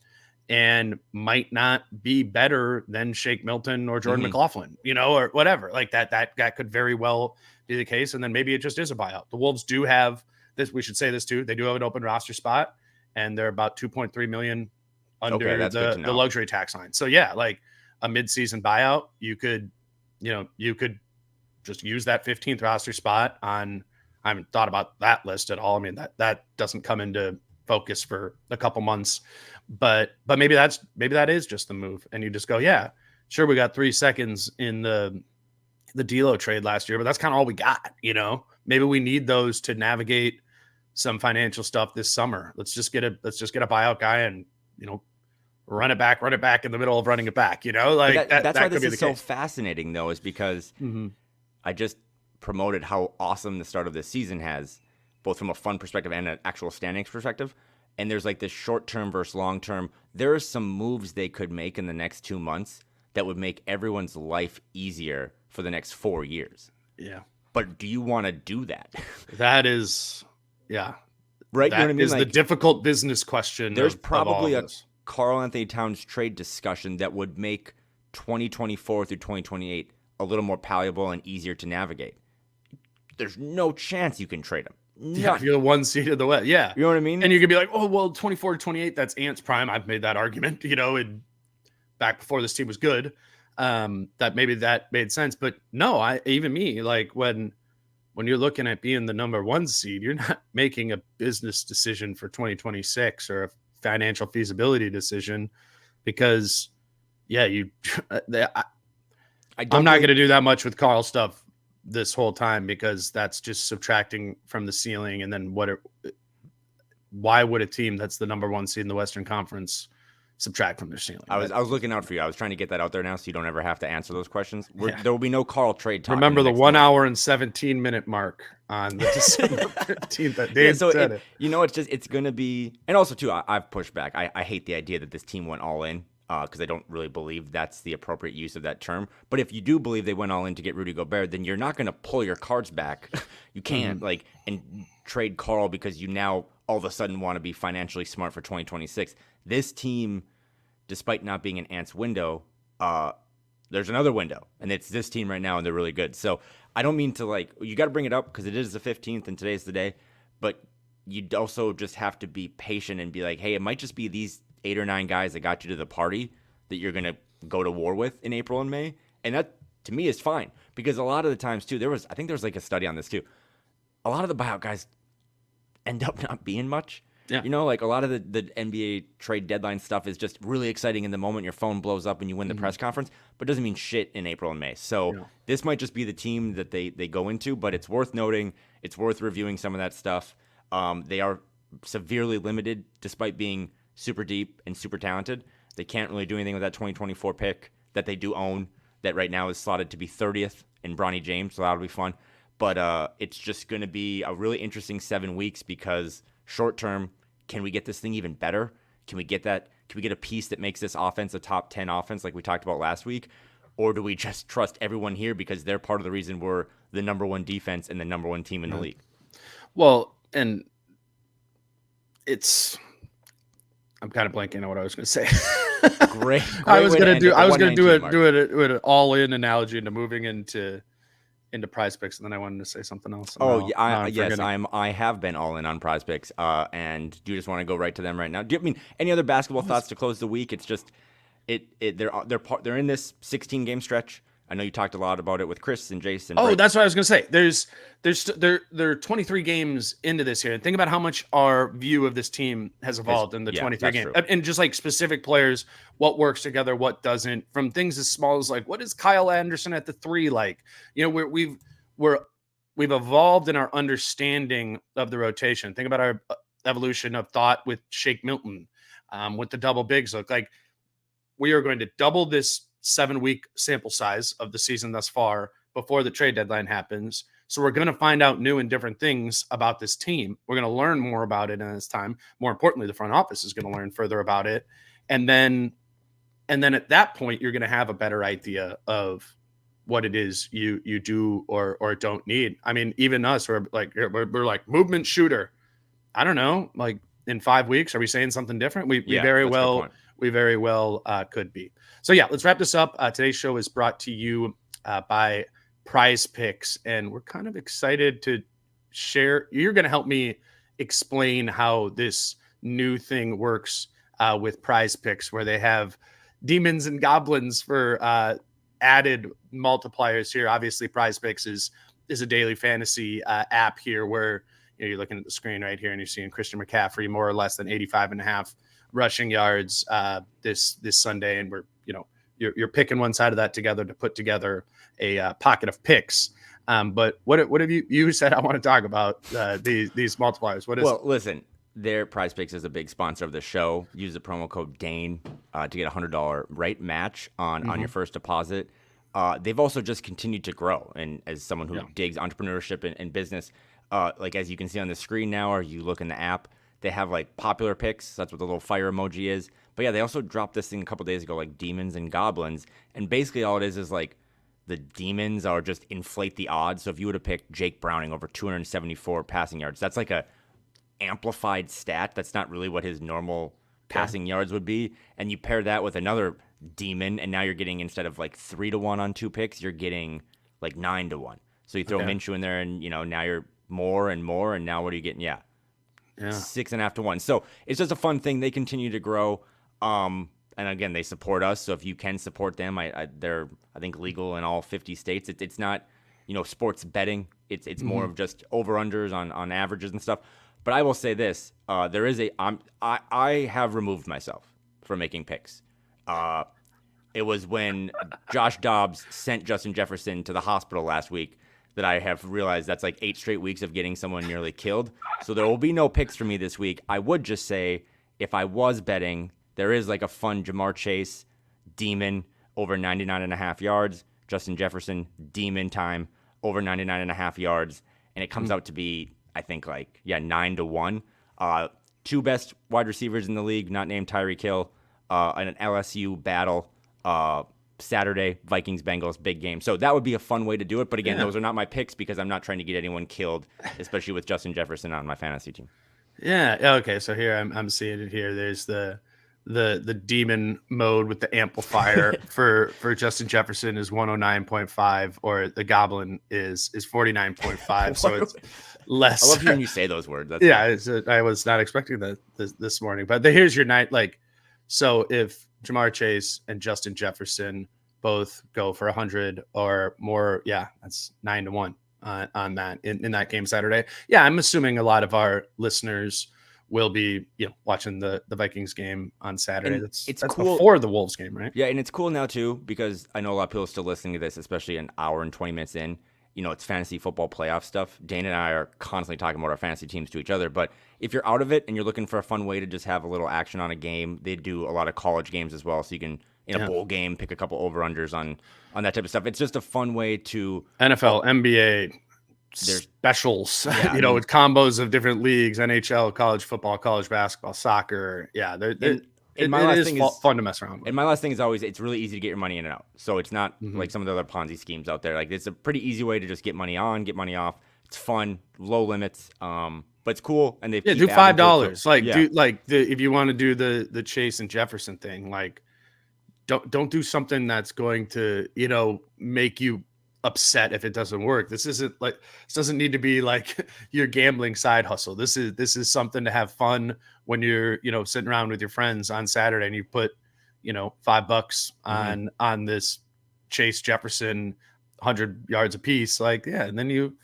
S1: and might not be better than Shake Milton or Jordan McLaughlin, or whatever. Like that could very well be the case. And then maybe it just is a buyout. The Wolves do have this. We should say this too. They do have an open roster spot, and they're about $2.3 million under the luxury tax line. So yeah, like a midseason buyout, you could just use that 15th roster spot on. I haven't thought about that list at all. I mean, that doesn't come into focus for a couple months, but maybe that is just the move. And you just go, yeah, sure. We got 3 seconds in the D'Lo trade last year, but that's kind of all we got, maybe we need those to navigate some financial stuff this summer. Let's just get a buyout guy and, run it back in the middle of running it back, like
S2: that's why this is so fascinating though, is because I just promoted how awesome the start of this season has, both from a fun perspective and an actual standings perspective. And there's like this short-term versus long-term. There are some moves they could make in the next 2 months that would make everyone's life easier for the next 4 years.
S1: Yeah.
S2: But do you want to do that?
S1: That is, yeah.
S2: Right?
S1: That is the difficult business question.
S2: There's probably a Karl-Anthony Towns trade discussion that would make 2024 through 2028 a little more palatable and easier to navigate. There's no chance you can trade him.
S1: Yeah, you're the 1 seed of the West. Yeah.
S2: You know what I mean?
S1: And you could be like, oh, well, 24 to 28, that's Ant's prime. I've made that argument, back before this team was good. That maybe that made sense. But no, like when you're looking at being the number 1 seed, you're not making a business decision for 2026 or a financial feasibility decision because, yeah, I'm not going to do that much with Carl stuff this whole time because that's just subtracting from the ceiling. And then why would a team that's the number 1 seed in the Western Conference subtract from their ceiling?
S2: I was looking out for you. I was trying to get that out there now so you don't ever have to answer those questions. There will be no Carl trade talk.
S1: Remember the 1 hour and 17 minute mark on the December 15th that Dane said it.
S2: It's going to be, and also too, I've pushed back. I hate the idea that this team went all in. Because I don't really believe that's the appropriate use of that term. But if you do believe they went all in to get Rudy Gobert, then you're not going to pull your cards back. You can't and trade Carl because you now all of a sudden want to be financially smart for 2026. This team, despite not being an Ants window, there's another window, and it's this team right now, and they're really good. So I don't mean to you got to bring it up because it is the 15th and today's the day, but you also just have to be patient and be like, hey, it might just be these 8 or 9 guys that got you to the party that you're going to go to war with in April and May. And that, to me, is fine. Because a lot of the times, too, I think there was a study on this, too. A lot of the buyout guys end up not being much. Yeah. A lot of the NBA trade deadline stuff is just really exciting in the moment. Your phone blows up and you win the press conference, but it doesn't mean shit in April and May. So this might just be the team that they go into, but it's worth noting. It's worth reviewing some of that stuff. They are severely limited despite being super deep and super talented. They can't really do anything with that 2024 pick that they do own that right now is slotted to be 30th in Bronny James, so that'll be fun. But it's just going to be a really interesting 7 weeks because short term, can we get this thing even better? Can we get a piece that makes this offense a top 10 offense like we talked about last week? Or do we just trust everyone here because they're part of the reason we're the number 1 defense and the number 1 team in the league?
S1: Well, and I'm kind of blanking on what I was going to say.
S2: Great.
S1: I was going to do an all-in analogy into moving into Prize Picks, and then I wanted to say something else.
S2: I have been all in on Prize Picks, and do you just want to go right to them right now? Do you any other basketball thoughts to close the week? It's just they're in this 16 game stretch. I know you talked a lot about it with Chris and Jason.
S1: Oh,
S2: right?
S1: that's what I was going to say. There are 23 games into this here. And think about how much our view of this team has evolved in the 23 games. And just like specific players, what works together, what doesn't, from things as small as like, what is Kyle Anderson at the 3 like? You know, we've evolved in our understanding of the rotation. Think about our evolution of thought with Shake Milton, with the double bigs look like. We are going to double this 7-week sample size of the season thus far before the trade deadline happens. So we're going to find out new and different things about this team. We're going to learn more about it in this time. More importantly, the front office is going to learn further about it. And then at that point, you're going to have a better idea of what it is you do or don't need. I mean, even us, we're like movement shooter. I don't know, like in 5 weeks, are we saying something different? We very well could be. So yeah, let's wrap this up. Today's show is brought to you by Prize Picks, and we're kind of excited to share. You're going to help me explain how this new thing works with Prize Picks, where they have demons and goblins for added multipliers here. Obviously, Prize Picks is a daily fantasy app here where you're looking at the screen right here and you're seeing Christian McCaffrey more or less than 85.5 rushing yards this Sunday, and you're picking one side of that together to put together a pocket of picks. But what have you said? I want to talk about these multipliers.
S2: Listen, their Prize Picks is a big sponsor of the show. Use the promo code Dane to get $100 right match on your first deposit. They've also just continued to grow, and as someone who digs entrepreneurship and business, like as you can see on the screen now, or you look in the app, they have like popular picks. That's what the little fire emoji is. But yeah, they also dropped this thing a couple days ago, like demons and goblins. And basically all it is like the demons are just inflate the odds. So if you would have picked Jake Browning over 274 passing yards, that's like a amplified stat. That's not really what his normal passing yards would be. And you pair that with another demon, and now you're getting, instead of like 3-1 on 2 picks, you're getting like 9-1. So you throw Minshew in there, and now you're more and more. And now what are you getting? 6.5 to 1. So it's just a fun thing. They continue to grow. And again, they support us. So if you can support them, they're, I think, legal in all 50 states. It's not, sports betting. It's more of just over-unders on averages and stuff. But I will say this, there is I have removed myself from making picks. It was when Josh Dobbs sent Justin Jefferson to the hospital last week that I have realized that's like 8 straight weeks of getting someone nearly killed. So there will be no picks for me this week. I would just say, if I was betting, there is like a fun Jamar Chase demon over 99.5 yards, Justin Jefferson demon time over 99.5 yards, and it comes out to be, I think, 9-1. 2 best wide receivers in the league, not named Tyreek Hill, and an LSU battle Saturday, Vikings-Bengals, big game. So that would be a fun way to do it. But again, those are not my picks because I'm not trying to get anyone killed, especially with Justin Jefferson on my fantasy team.
S1: Yeah. Okay. So here I'm seeing it here. There's the demon mode with the amplifier for Justin Jefferson is 109.5, or the goblin is 49.5. So it's less.
S2: I love hearing you say those words.
S1: I was not expecting that this morning. But here's your night. So if Jamar Chase and Justin Jefferson both go for 100 or more, that's 9-1 on that in that game Saturday. Yeah, I'm assuming a lot of our listeners will be watching the Vikings game on Saturday. That's cool. Before the Wolves game, right?
S2: Yeah, and it's cool now too, because I know a lot of people are still listening to this, especially an hour and 20 minutes in. It's fantasy football playoff stuff. Dane and I are constantly talking about our fantasy teams to each other. But if you're out of it and you're looking for a fun way to just have a little action on a game, they do a lot of college games as well. So you can, in a bowl game, pick a couple over-unders on that type of stuff. It's just a fun way to...
S1: NFL, NBA, specials, with combos of different leagues, NHL, college football, college basketball, soccer. Yeah, it is fun to mess around with.
S2: And my last thing is always, it's really easy to get your money in and out. So it's not like some of the other Ponzi schemes out there. Like, it's a pretty easy way to just get money on, get money off. It's fun, low limits, but it's cool. And they
S1: do $5. If you want to do the Chase and Jefferson thing, don't do something that's going to make you upset if it doesn't work. This doesn't need to be like your gambling side hustle. This is something to have fun when you're sitting around with your friends on Saturday and you put $5 on this Chase Jefferson 100 yards apiece. Like, yeah, and then you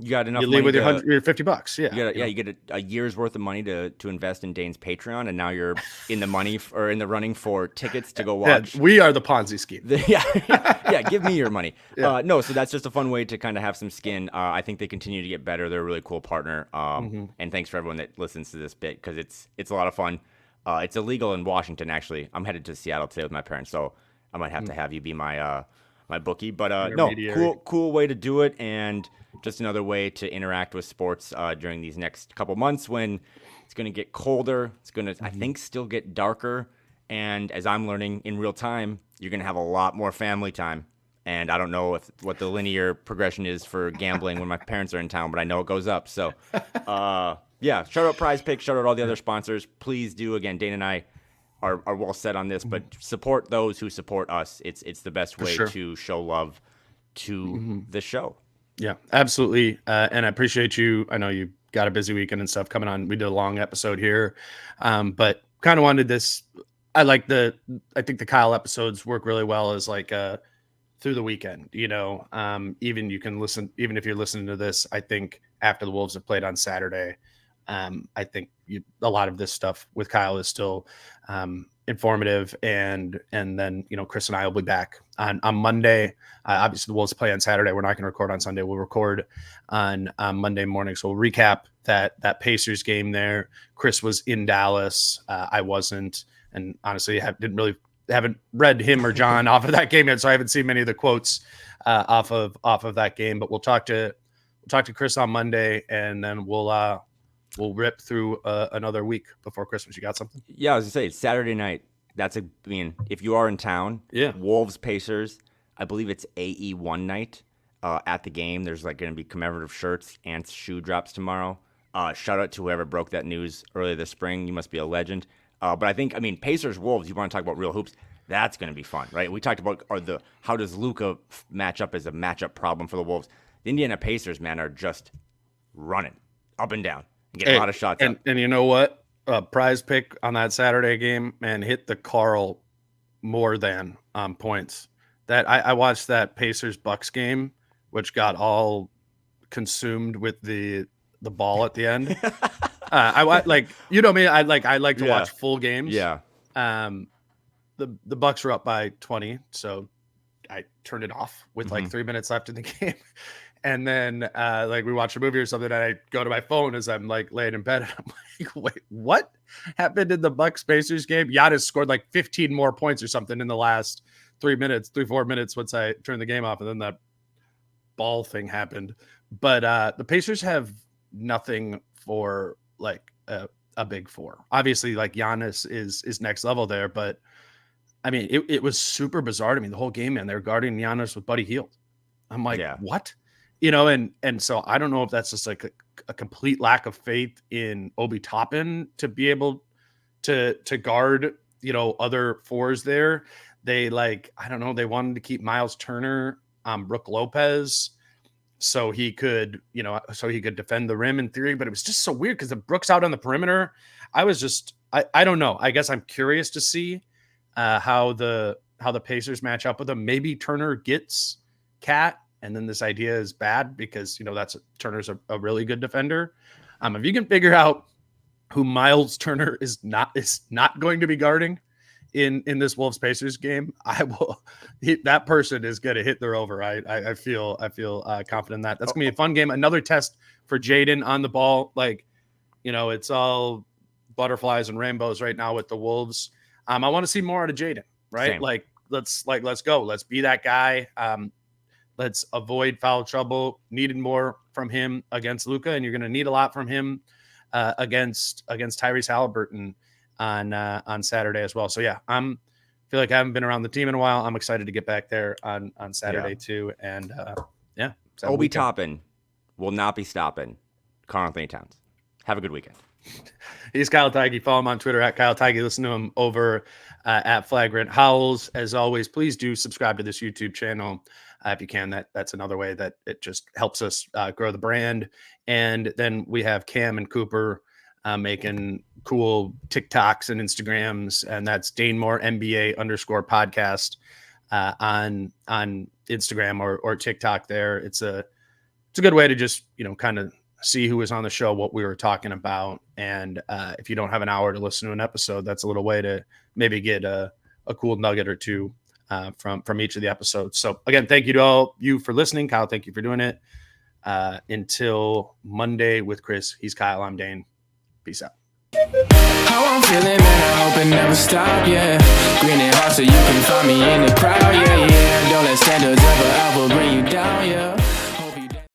S2: got enough
S1: leave
S2: money
S1: with
S2: to,
S1: your $50. Yeah.
S2: you get a year's worth of money to invest in Dane's Patreon, and now you're in the money or in the running for tickets to go watch.
S1: Yeah, we are the Ponzi scheme.
S2: Yeah, give me your money.
S1: Yeah.
S2: No, so that's just a fun way to kind of have some skin. I think they continue to get better. They're a really cool partner. And thanks for everyone that listens to this bit, because it's a lot of fun. It's illegal in Washington, actually. I'm headed to Seattle today with my parents, so I might have to have you be my my bookie. But no, cool way to do it, and just another way to interact with sports during these next couple months when it's going to get colder. It's going to, I think, still get darker. And as I'm learning in real time, you're going to have a lot more family time. And I don't know what the linear progression is for gambling when my parents are in town, but I know it goes up. So, yeah, shout out Prize Picks, shout out all the other sponsors. Please do. Again, Dane and I are well set on this, but support those who support us. It's the best way to show love to the show.
S1: Yeah, absolutely. And I appreciate you. I know you got a busy weekend and stuff coming on. We did a long episode here, but kind of wanted this. I think the Kyle episodes work really well as like through the weekend, even you can listen, even if you're listening to this, I think after the Wolves have played on Saturday, I think a lot of this stuff with Kyle is still informative, and then Chris and I will be back on Monday. Obviously the Wolves play on Saturday. We're not going to record on Sunday. We'll record on Monday morning. So we'll recap that Pacers game there. Chris was in Dallas. I wasn't, and honestly haven't read him or John off of that game yet, so I haven't seen many of the quotes off of that game. But we'll talk to Chris on Monday, and then we'll rip through another week before Christmas. You got something?
S2: Yeah, I was gonna say it's Saturday night. If you are in town, Wolves Pacers. I believe it's AE1 night at the game. There's like going to be commemorative shirts. Ant's shoe drops tomorrow. Shout out to whoever broke that news earlier this spring. You must be a legend. But I think, Pacers Wolves. You want to talk about real hoops? That's going to be fun, right? We talked about how does Luka match up as a matchup problem for the Wolves. The Indiana Pacers, man, are just running up and down. Get a lot of shots up.
S1: And you know what? Prize Pick on that Saturday game, man, hit the Carl more than points. That I watched that Pacers Bucks game, which got all consumed with the ball at the end. I like me. I like to watch full games.
S2: Yeah.
S1: The Bucks were up by 20, so I turned it off with like 3 minutes left in the game. And then we watch a movie or something, and I go to my phone as I'm like laying in bed, and I'm like, wait, what happened in the Bucks Pacers game? Giannis scored like 15 more points or something in the last 4 minutes once I turned the game off, and then that ball thing happened. But the Pacers have nothing for like a big four. Obviously, like Giannis is next level there, but it was super bizarre to me the whole game, man. They're guarding Giannis with Buddy Hield. I'm like, what? And so I don't know if that's just like a complete lack of faith in Obi Toppin to be able to guard, other fours there. They I don't know, they wanted to keep Miles Turner, Brook Lopez, so he could defend the rim in theory, but it was just so weird because the Brook's out on the perimeter. I don't know. I guess I'm curious to see how the Pacers match up with them. Maybe Turner gets KAT, and then this idea is bad because Turner's a really good defender. If you can figure out who Miles Turner is not going to be guarding in this Wolves Pacers game, that person is going to hit their over. I feel confident in that. That's going to be a fun game. Another test for Jaden on the ball. It's all butterflies and rainbows right now with the Wolves. I want to see more out of Jaden, right?
S2: Same.
S1: Let's go. Let's be that guy. Let's avoid foul trouble. Needed more from him against Luka, and you're going to need a lot from him against Tyrese Halliburton on Saturday as well. So yeah, feel like I haven't been around the team in a while. I'm excited to get back there on Saturday too. And
S2: Obi Toppin will not be stopping Karl Anthony Towns. Have a good weekend.
S1: He's Kyle Teige. Follow him on Twitter at Kyle Teige. Listen to him over at Flagrant Howls. As always, please do subscribe to this YouTube channel if you can. That's another way that it just helps us grow the brand. And then we have Cam and Cooper making cool TikToks and Instagrams, and that's DaneMooreNBA _podcast. on Instagram or TikTok. There, it's a good way to just kind of see who was on the show, what we were talking about, and if you don't have an hour to listen to an episode, that's a little way to maybe get a cool nugget or two from each of the episodes. So again, thank you to all you for listening. Kyle, thank you for doing it. Until Monday with Chris, he's Kyle, I'm Dane. Peace out.
S3: How I'm feeling, man, I hope it never stop, yeah. Green and hot so you can find me in